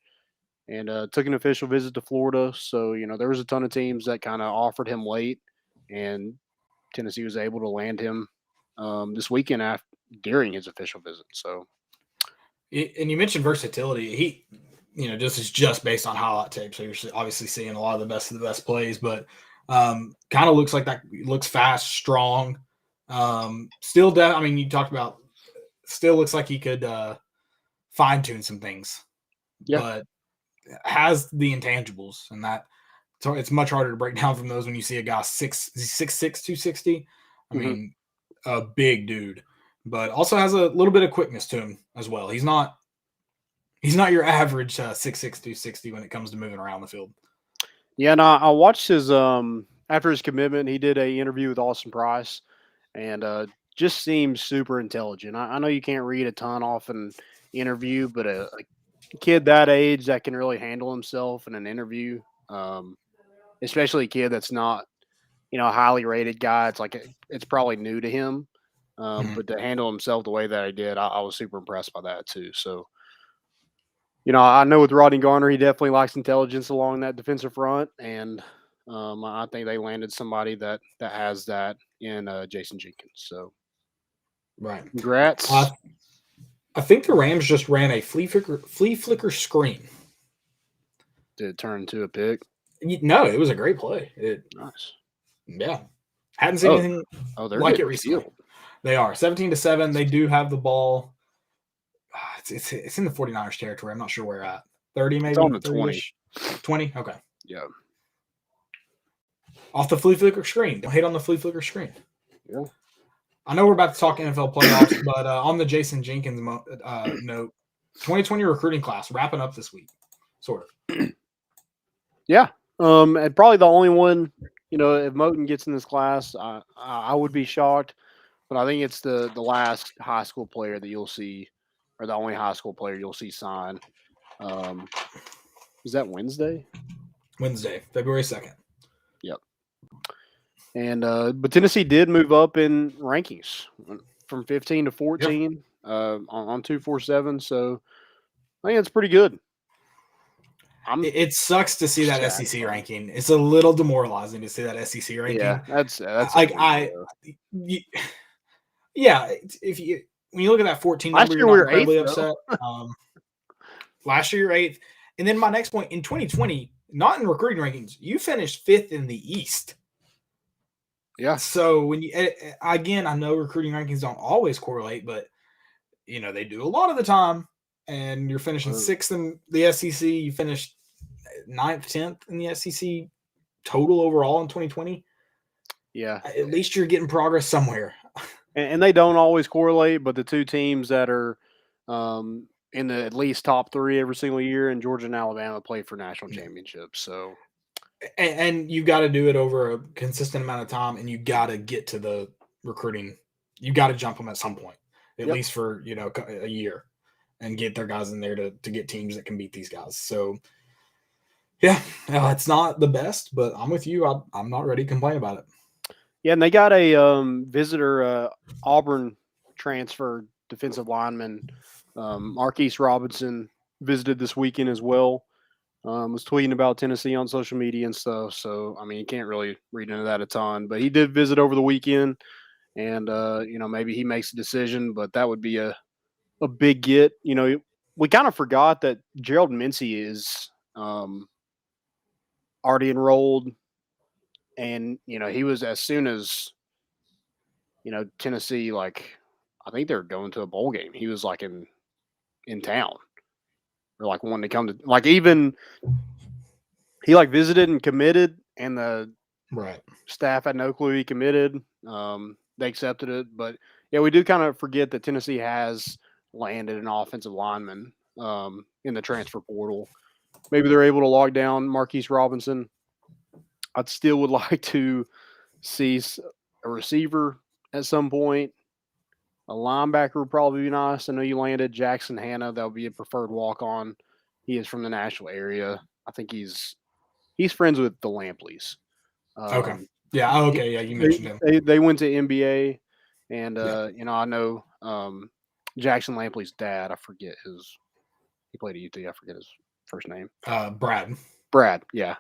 and took an official visit to Florida. So, there was a ton of teams that kind of offered him late, and Tennessee was able to land him this weekend during his official visit. So, and you mentioned versatility. He, this is just based on highlight tape, so you're obviously seeing a lot of the best plays, but kind of looks like that. Looks fast, strong. Still, I mean, you talked about. Still looks like he could fine tune some things, but has the intangibles, and that so it's much harder to break down from those when you see a guy 6'6", 260. I mean, a big dude, but also has a little bit of quickness to him as well. He's not your average 6'6", 260 when it comes to moving around the field. Yeah, and I watched his after his commitment, he did a interview with Austin Price, and just seems super intelligent. I know you can't read a ton off an interview, but a kid that age that can really handle himself in an interview, especially a kid that's not, a highly rated guy. It's like it's probably new to him, but to handle himself the way that he did, I was super impressed by that too. So, I know with Rodney Garner, he definitely likes intelligence along that defensive front, and I think they landed somebody that has that in Jason Jenkins. So, right, congrats. I think the Rams just ran a flea flicker screen. Did it turn into a pick? No, it was a great play. Nice. Yeah, hadn't seen anything like it recently. Field. They are 17-7. They do have the ball. It's in the 49ers territory. I'm not sure where at. 30 maybe. It's on the 20. 20. Okay. Yeah. Off the flea flicker screen. Don't hit on the flea flicker screen. Yeah. I know we're about to talk NFL playoffs, but on the Jason Jenkins note, 2020 recruiting class wrapping up this week, sort of. Yeah. And probably the only one, if Moten gets in this class, I would be shocked. But I think it's the last high school player that you'll see, or the only high school player you'll see sign. Is that Wednesday? Wednesday, February 2nd. Yep. And but Tennessee did move up in rankings from 15 to 14 on 247. So I think it's pretty good. It sucks to see that sad, SEC ranking. It's a little demoralizing to see that SEC ranking. Yeah, that's like yeah. If you when you look at that 14 number, you're not incredibly upset. Last year you're 8th, and then my next point in 2020, not in recruiting rankings, you finished 5th in the East. Yeah. So when you again, I know recruiting rankings don't always correlate, but they do a lot of the time. And you're finishing 6th in the SEC. You finished 9th, 10th in the SEC total overall in 2020. Yeah. At least you're getting progress somewhere. And they don't always correlate, but the two teams that are in the at least top 3 every single year, and Georgia and Alabama play for national championships. So, and you've got to do it over a consistent amount of time, and you got to get to the recruiting. You got to jump them at some point, at least for a year, and get their guys in there to get teams that can beat these guys. So, yeah, it's not the best, but I'm with you. I'm not ready to complain about it. Yeah, and they got a visitor Auburn transfer defensive lineman, Marquise Robinson, visited this weekend as well. Was tweeting about Tennessee on social media and stuff. So, I mean, you can't really read into that a ton, but he did visit over the weekend, and maybe he makes a decision, but that would be a big get. We kind of forgot that Gerald Mincy is already enrolled. And, he was as soon as, Tennessee, I think they're going to a bowl game. He was in town or wanting to come to, even he visited and committed, and the staff had no clue he committed. They accepted it. But yeah, we do kind of forget that Tennessee has landed an offensive lineman in the transfer portal. Maybe they're able to lock down Marquise Robinson. I still would like to see a receiver at some point. A linebacker would probably be nice. I know you landed Jackson Hanna. That would be a preferred walk-on. He is from the Nashville area. I think he's friends with the Lampleys. Okay. Yeah. Okay. Yeah. You mentioned him. They went to NBA, and I know Jackson Lampley's dad. I forget he played at UT. I forget his first name. Brad. Yeah.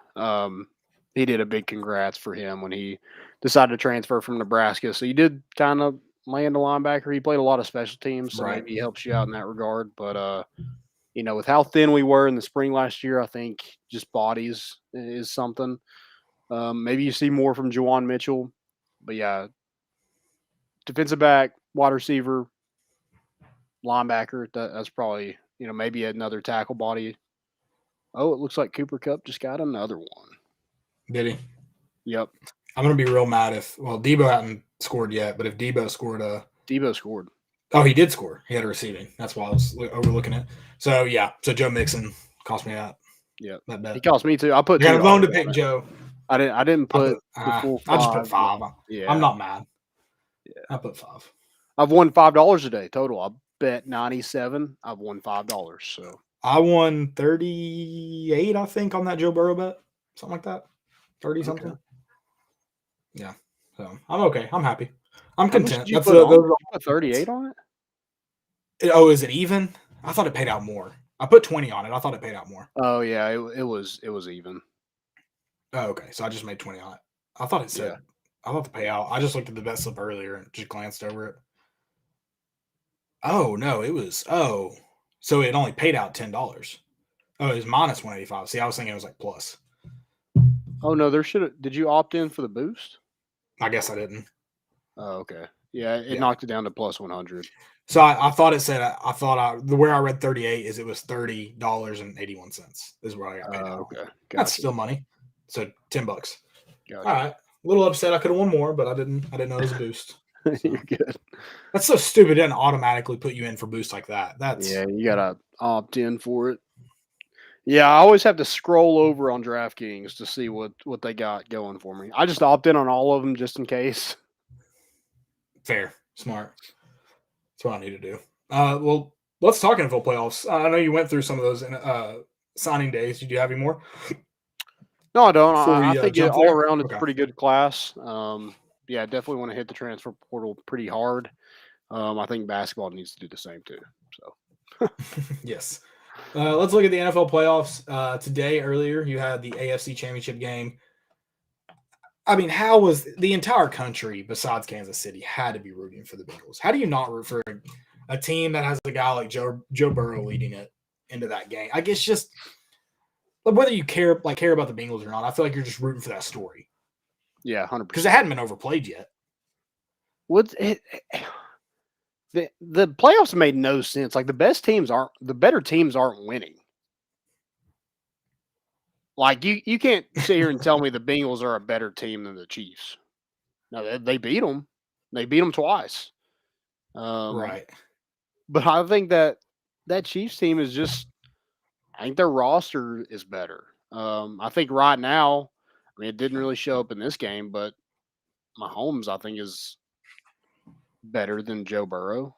He did a big congrats for him when he decided to transfer from Nebraska. So he did kind of land a linebacker. He played a lot of special teams, so maybe he helps you out in that regard. But, with how thin we were in the spring last year, I think just bodies is something. Maybe you see more from Juwan Mitchell. But, yeah, defensive back, wide receiver, linebacker, that's probably, maybe another tackle body. Oh, it looks like Cooper Kupp just got another one. Did he? Yep. I'm going to be real mad Debo hadn't scored yet, but if Debo scored Debo scored. Oh, he did score. He had a receiving. That's why I was overlooking it. So, yeah. So, Joe Mixon cost me that. Yeah. That bet. He cost me too. I put $2 bone to pick Joe. I didn't put the full 5. I just put 5. Yeah. I'm not mad. Yeah. I put 5. I've won $5 a day total. I bet 97. I've won $5. So I won 38, I think, on that Joe Burrow bet. Something like that. 30 something. Okay. Yeah. So I'm okay. I'm happy. I'm content. That's put 38 on it? Oh, is it even? I thought it paid out more. I put 20 on it. I thought it paid out more. Oh yeah, it was even. Oh, okay. So I just made 20 on it. I thought it said I thought the payout. I just looked at the bet slip earlier and just glanced over it. Oh no, it was so it only paid out $10. Oh, it was minus 185. See, I was thinking it was plus. Oh no, did you opt in for the boost? I guess I didn't. Oh, okay. Yeah, it knocked it down to plus 100. So I thought it said the where I read 38 is it was $30.81 is where I got paid out. Okay, gotcha. That's still money. So $10. Gotcha. All right, a little upset. I could have won more, but I didn't know it was a boost. So. You're good. That's so stupid. It doesn't automatically put you in for boosts like that. You gotta opt in for it. Yeah, I always have to scroll over on DraftKings to see what they got going for me. I just opt in on all of them just in case. Fair, smart. That's what I need to do. Well, let's talk NFL playoffs. I know you went through some of those signing days. Did you have any more? No, I don't. I think all around it's a pretty good class. Yeah, definitely want to hit the transfer portal pretty hard. I think basketball needs to do the same too. So yes. Let's look at the NFL playoffs. Today, earlier, you had the AFC Championship game. I mean, how was the entire country, besides Kansas City, had to be rooting for the Bengals? How do you not root for a team that has a guy like Joe Burrow leading it into that game? I guess just whether you care about the Bengals or not, I feel like you're just rooting for that story. Yeah, 100%. Because it hadn't been overplayed yet. What's it? The playoffs made no sense. Like the better teams aren't winning. Like you can't sit here and tell me the Bengals are a better team than the Chiefs. No, they beat them. They beat them twice. Right. But I think that Chiefs team is just. I think their roster is better. I think right now, I mean, it didn't really show up in this game, but Mahomes, I think, is better than Joe Burrow.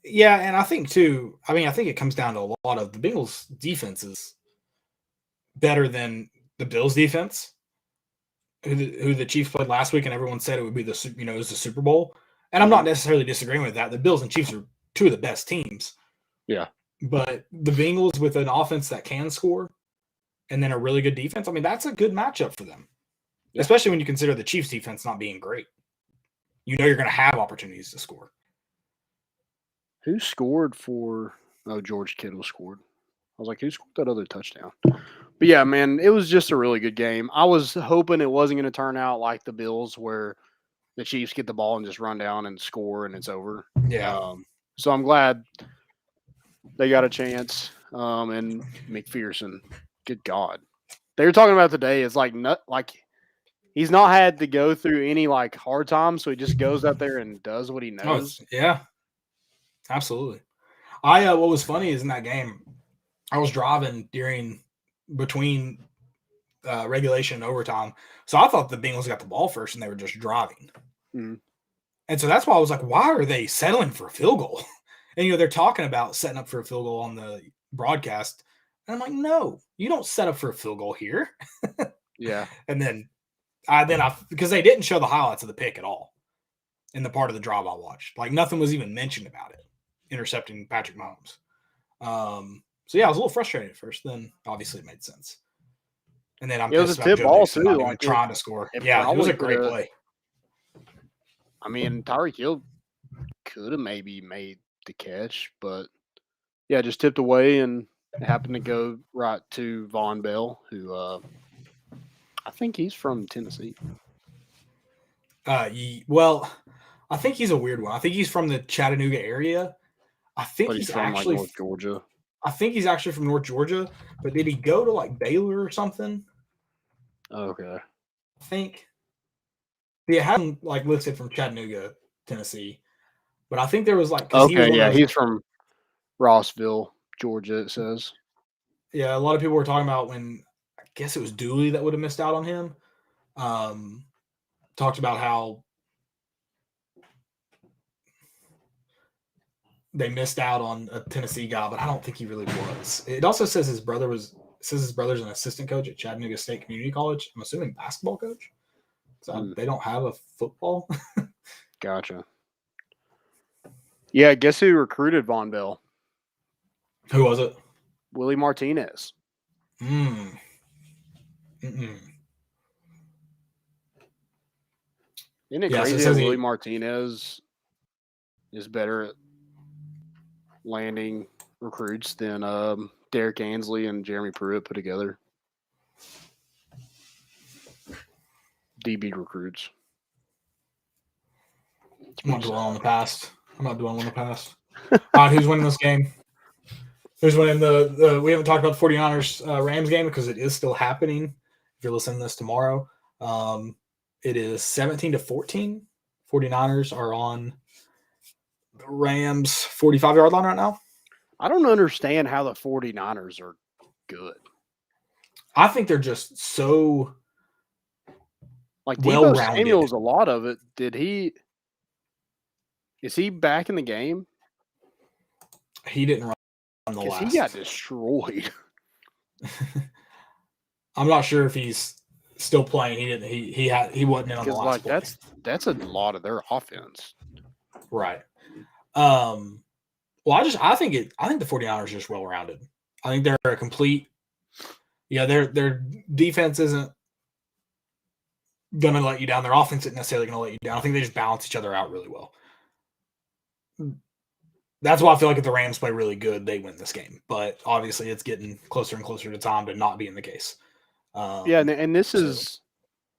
Yeah, and I think too. I mean, I think it comes down to a lot of the Bengals' defense is better than the Bills' defense, who the Chiefs played last week, and everyone said it would be it was the Super Bowl. And I'm not necessarily disagreeing with that. The Bills and Chiefs are two of the best teams. Yeah, but the Bengals with an offense that can score, and then a really good defense. I mean, that's a good matchup for them, especially when you consider the Chiefs' defense not being great. You know you're going to have opportunities to score. Who scored for? Oh, George Kittle scored. I was like, who scored that other touchdown? But yeah, man, it was just a really good game. I was hoping it wasn't going to turn out like the Bills, where the Chiefs get the ball and just run down and score and it's over. Yeah. So I'm glad they got a chance. And McPherson, good God, they were talking about today. It's like he's not had to go through any like hard times, so he just goes out there and does what he knows. Yeah, absolutely. What was funny is in that game, I was driving between regulation and overtime, so I thought the Bengals got the ball first and they were just driving. Mm-hmm. And so that's why I was like, why are they settling for a field goal? And they're talking about setting up for a field goal on the broadcast, and I'm like, no, you don't set up for a field goal here. Yeah. And then I because they didn't show the highlights of the pick at all in the part of the drive I watched. Like nothing was even mentioned about it, intercepting Patrick Mahomes. So yeah, I was a little frustrated at first. Then obviously it made sense. And then I'm it was a tip ball too, like trying to score. Yeah, it was a great play. I mean, Tyreek Hill could have maybe made the catch, but yeah, just tipped away and it happened to go right to Von Bell, who I think he's from Tennessee. Well, I think he's a weird one. I think he's from the Chattanooga area. I think he's from actually North Georgia. I think he's actually from North Georgia, but did he go to like Baylor or something? Okay. I think. Yeah, it hadn't like listed from Chattanooga, Tennessee, but I think there was like. He's from Rossville, Georgia. It says. Yeah, a lot of people were talking about when I guess it was Dooley that would have missed out on him. Talked about how they missed out on a Tennessee guy, but I don't think he really was. It also says his brother's an assistant coach at Chattanooga State Community College. I'm assuming basketball coach. So they don't have a football. Gotcha. Yeah, guess who recruited Von Bell? Who was it? Willie Martinez. Isn't it crazy that Willie Martinez is better at landing recruits than Derek Ansley and Jeremy Pruitt put together? DB recruits. I'm not dwelling on the past. All right, who's winning this game? Who's winning the we haven't talked about the 49ers Rams game because it is still happening. If you're listening to this tomorrow, it is 17-14. 49ers are on the Rams 45-yard line right now. I don't understand how the 49ers are good. I think they're just so like Deebo Samuel's a lot of it. Is he back in the game? He didn't run the last. He got destroyed. I'm not sure if he's still playing. He wasn't in on the last. Like that's a lot of their offense. Right. Well, I think the 49ers are just well rounded. I think they're a complete. Yeah, their defense isn't going to let you down. Their offense isn't necessarily going to let you down. I think they just balance each other out really well. That's why I feel like if the Rams play really good, they win this game. But obviously, it's getting closer and closer to time to not being the case. And this is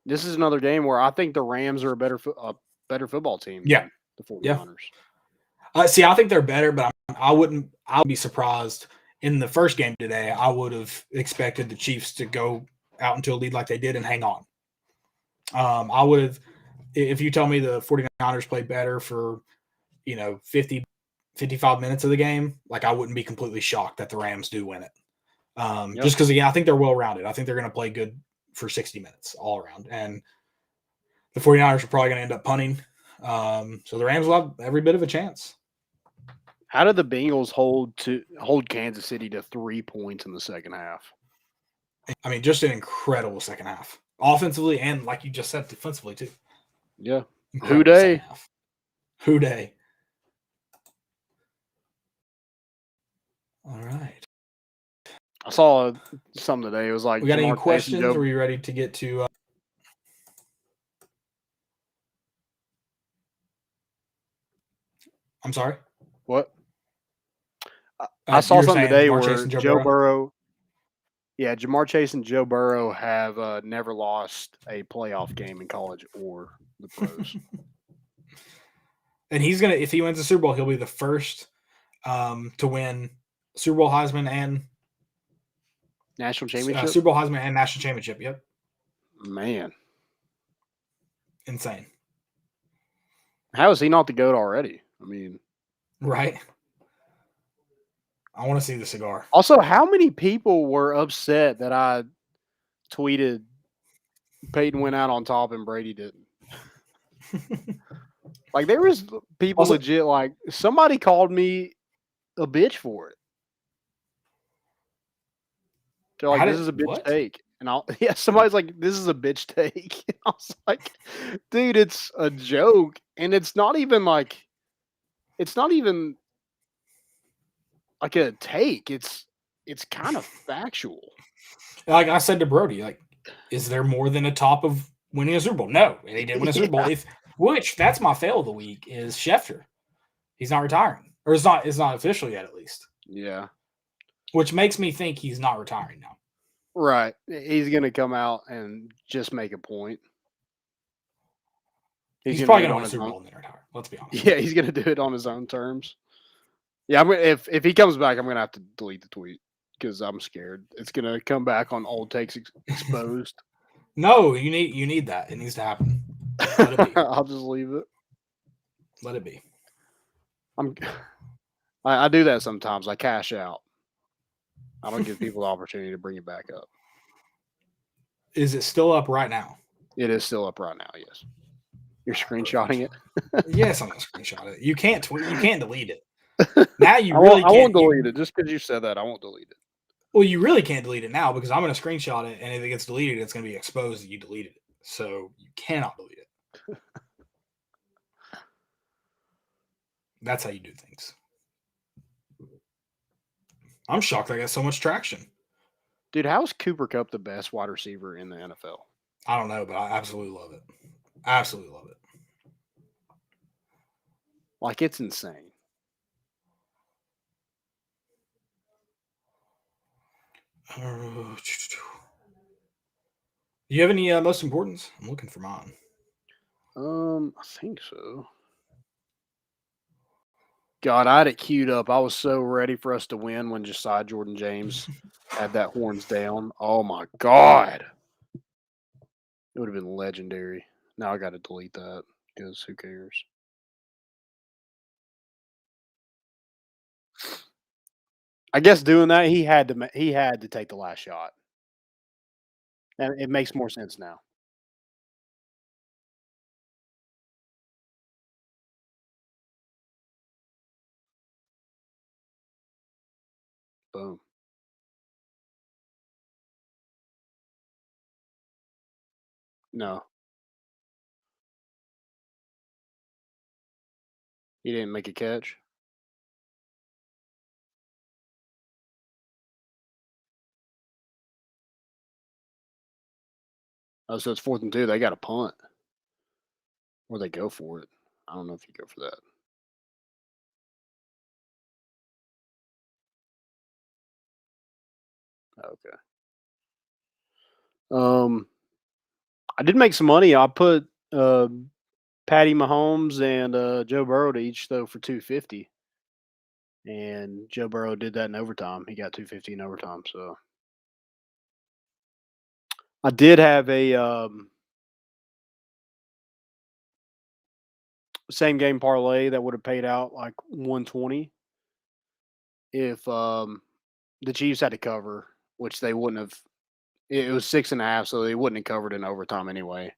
another game where I think the Rams are a better football team Yeah. than the 49ers. See, I think they're better, but I would be surprised in the first game today. I would have expected the Chiefs to go out into a lead like they did and hang on. I would have, if you tell me the 49ers played better for, 50, 55 minutes of the game, like I wouldn't be completely shocked that the Rams do win it. Just because, again, I think they're well-rounded. I think they're going to play good for 60 minutes all around. And the 49ers are probably going to end up punting. So the Rams will have every bit of a chance. How did the Bengals hold Kansas City to 3 points in the second half? I mean, just an incredible second half. Offensively and, like you just said, defensively, too. Yeah. Incredible Houday. Houday. All right. I saw something today. It was like, we got any questions? Are we ready to get to I'm sorry? What? I saw something today where Joe Burrow. Yeah, Jamar Chase and Joe Burrow have never lost a playoff game in college or the pros. And he's going to, if he wins the Super Bowl, he'll be the first to win Super Bowl Heisman and National Championship? Super Bowl Heisman and National Championship, yep. Man. Insane. How is he not the GOAT already? I mean. Right. I want to see the cigar. Also, how many people were upset that I tweeted Peyton went out on top and Brady didn't? Like, there was people legit, like, somebody called me a bitch for it. They're like, this is a bitch take. And somebody's like, this is a bitch take. And I was like, dude, it's a joke. And it's not even like a take. It's kind of factual. Like I said to Brody, like, is there more than a top of winning a Super Bowl? No. And he did win a Super Bowl. Which that's my fail of the week is Schefter. He's not retiring. Or it's not official yet, at least. Yeah. Which makes me think he's not retiring now. Right. He's going to come out and just make a point. He's probably going to win a Super Bowl and then retire. Let's be honest. Yeah, he's going to do it on his own terms. Yeah, if he comes back, I'm going to have to delete the tweet because I'm scared. It's going to come back on old takes exposed. No, you need that. It needs to happen. Let it be. I'll just leave it. Let it be. I do that sometimes. I cash out. I don't give people the opportunity to bring it back up. Is it still up right now? It is still up right now, yes. You're screenshotting it? Yes, I'm going to screenshot it. You can't delete it. Now you really can't. I won't delete it. Just because you said that, I won't delete it. Well, you really can't delete it now because I'm going to screenshot it, and if it gets deleted, it's going to be exposed that you deleted it. So you cannot delete it. That's how you do things. I'm shocked I got so much traction. Dude, how is Cooper Kupp the best wide receiver in the NFL? I don't know, but I absolutely love it. Absolutely love it. Like, it's insane. Do you have any most importance? I'm looking for mine. I think so. God, I had it queued up. I was so ready for us to win when Josiah Jordan James had that horns down. Oh my God. It would have been legendary. Now I got to delete that because who cares? I guess doing that, he had to take the last shot. And it makes more sense now. Boom. No. He didn't make a catch. Oh, so it's 4th and 2. They got a punt. Or they go for it. I don't know if you go for that. Okay. I did make some money. I put Patty Mahomes and Joe Burrow to each throw for 250, and Joe Burrow did that in overtime. He got 250 in overtime. So I did have a same game parlay that would have paid out like 120 if the Chiefs had to cover, which they wouldn't have. It was 6.5, so they wouldn't have covered in overtime anyway.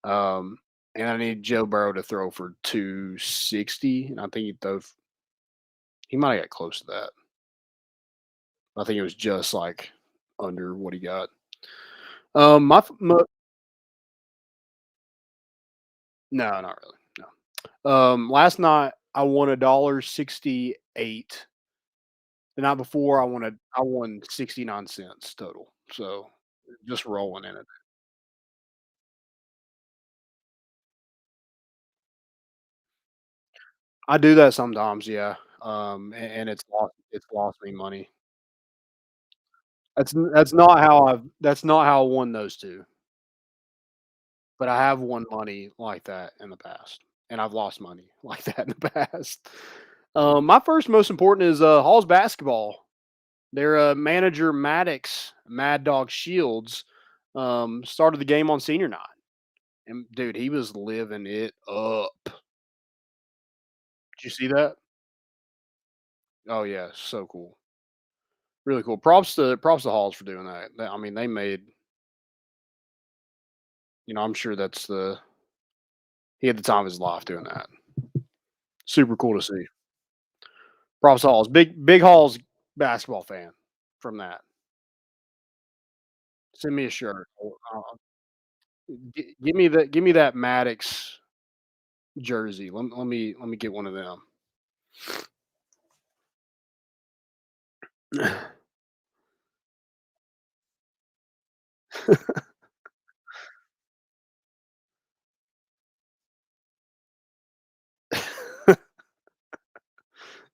Um, and I need Joe Burrow to throw for 260, and I think he might have got close to that. I think it was just like under what he got. My no, not really. No. Last night I won $1.68. The night before I won 69 cents total. So just rolling in it. I do that sometimes, yeah. And it's lost me money. That's not how I won those two. But I have won money like that in the past, and I've lost money like that in the past. My first most important is Hall's basketball. Their manager Maddox, Mad Dog Shields, started the game on senior night, and dude, he was living it up. Did you see that? Oh yeah, so cool, really cool. Props to Halls for doing that. I mean, they made. I'm sure he had the time of his life doing that. Super cool to see. Props to Halls. Big Halls basketball fan from that. Send me a shirt. Give me that Maddox jersey. Let me get one of them.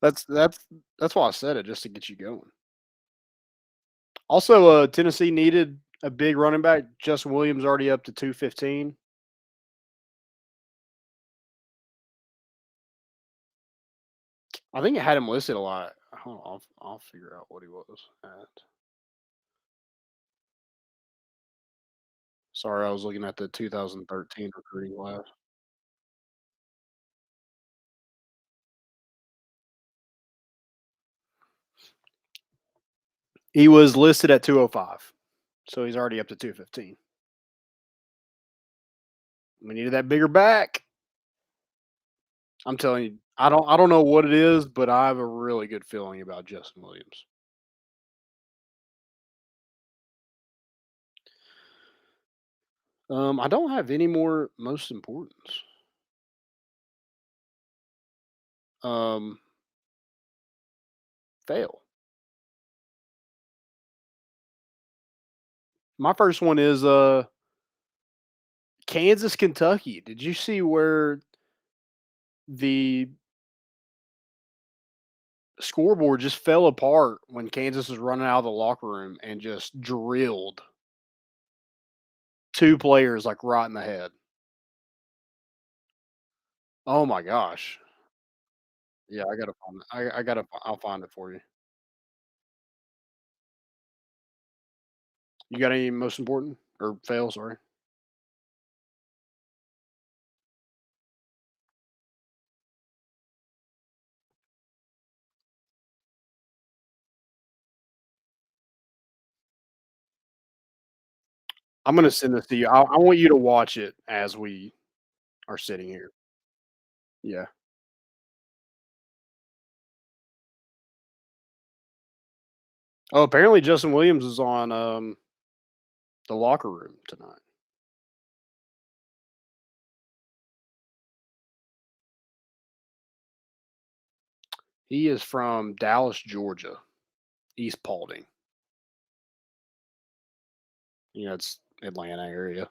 That's why I said it, just to get you going. Also, Tennessee needed a big running back. Justin Williams already up to 215. I think it had him listed a lot. Hold on, I'll figure out what he was at. Sorry, I was looking at the 2013 recruiting class. He was listed at 205, so he's already up to 215. We needed that bigger back. I'm telling you, I don't know what it is, but I have a really good feeling about Justin Williams. I don't have any more most importance. Um, fail. My first one is Kansas, Kentucky. Did you see where the scoreboard just fell apart when Kansas was running out of the locker room and just drilled two players like right in the head? Oh my gosh. Yeah, I gotta find it. I gotta. I'll find it for you. You got any most important or fail? Sorry. I'm gonna send this to you. I want you to watch it as we are sitting here. Yeah. Oh, apparently Justin Williams is on the locker room tonight. He is from Dallas, Georgia, East Paulding. It's Atlanta area.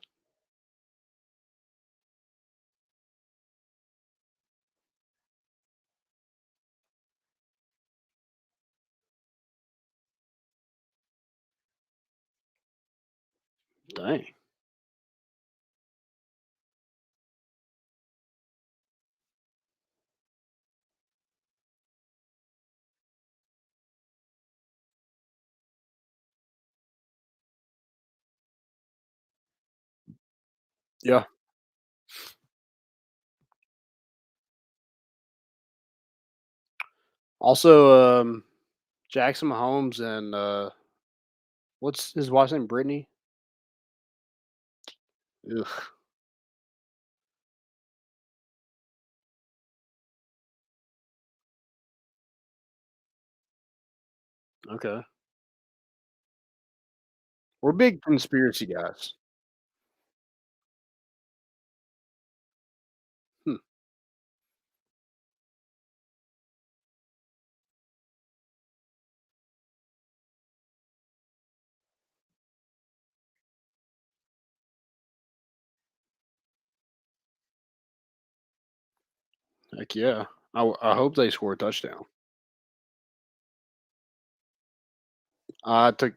Dang. Yeah. Also, Jackson Mahomes and what's his wife's name? Brittany. Ugh. Okay. We're big conspiracy guys. Hmm. Heck yeah. I hope they score a touchdown. I took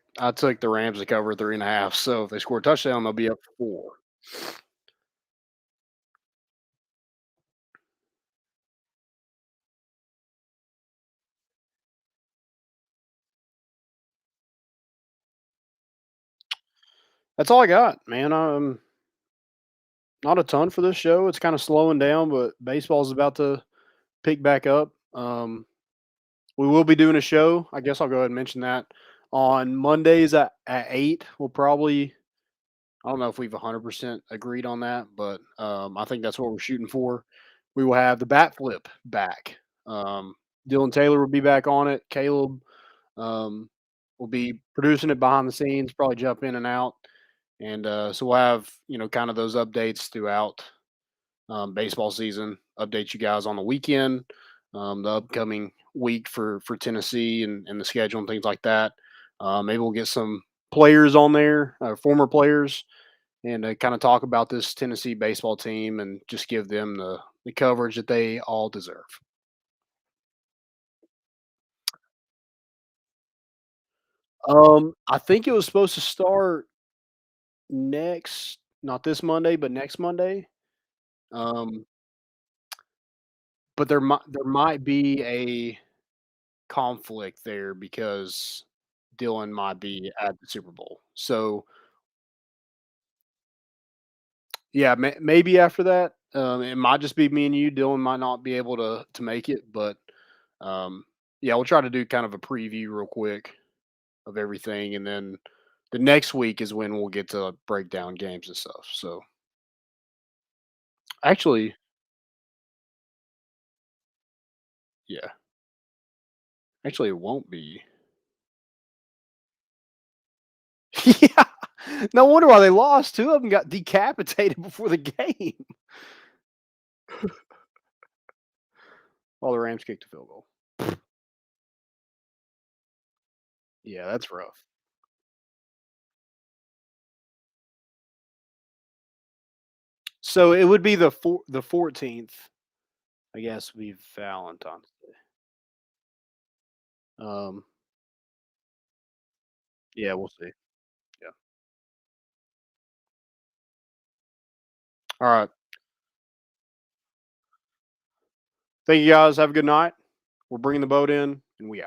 the Rams to cover 3.5. So if they score a touchdown, they'll be up 4. That's all I got, man. Not a ton for this show. It's kind of slowing down, but baseball's about to pick back up. We will be doing a show. I guess I'll go ahead and mention that on Mondays at 8. We'll probably, I don't know if we've 100% agreed on that, but I think that's what we're shooting for. We will have the bat flip back. Dylan Taylor will be back on it. Caleb um, will be producing it behind the scenes, probably jump in and out. And so we'll have, kind of those updates throughout baseball season. Update you guys on the weekend, the upcoming week for Tennessee and the schedule and things like that. Maybe we'll get some players on there, former players, and kind of talk about this Tennessee baseball team and just give them the coverage that they all deserve. I think it was supposed to start next, not this Monday, but next Monday. Um, but there might be a conflict there because Dylan might be at the Super Bowl. So yeah, maybe after that, it might just be me and you. Dylan might not be able to make it, but um, yeah, we'll try to do kind of a preview real quick of everything, and then the next week is when we'll get to break down games and stuff. So actually, yeah, actually, it won't be. Yeah, no wonder why they lost. 2 of them got decapitated before the game. While the Rams kicked a field goal. Yeah, that's rough. So it would be the 14th, I guess, would be Valentine's Day. Um, yeah, we'll see. Yeah. All right. Thank you guys. Have a good night. We're bringing the boat in, and we out.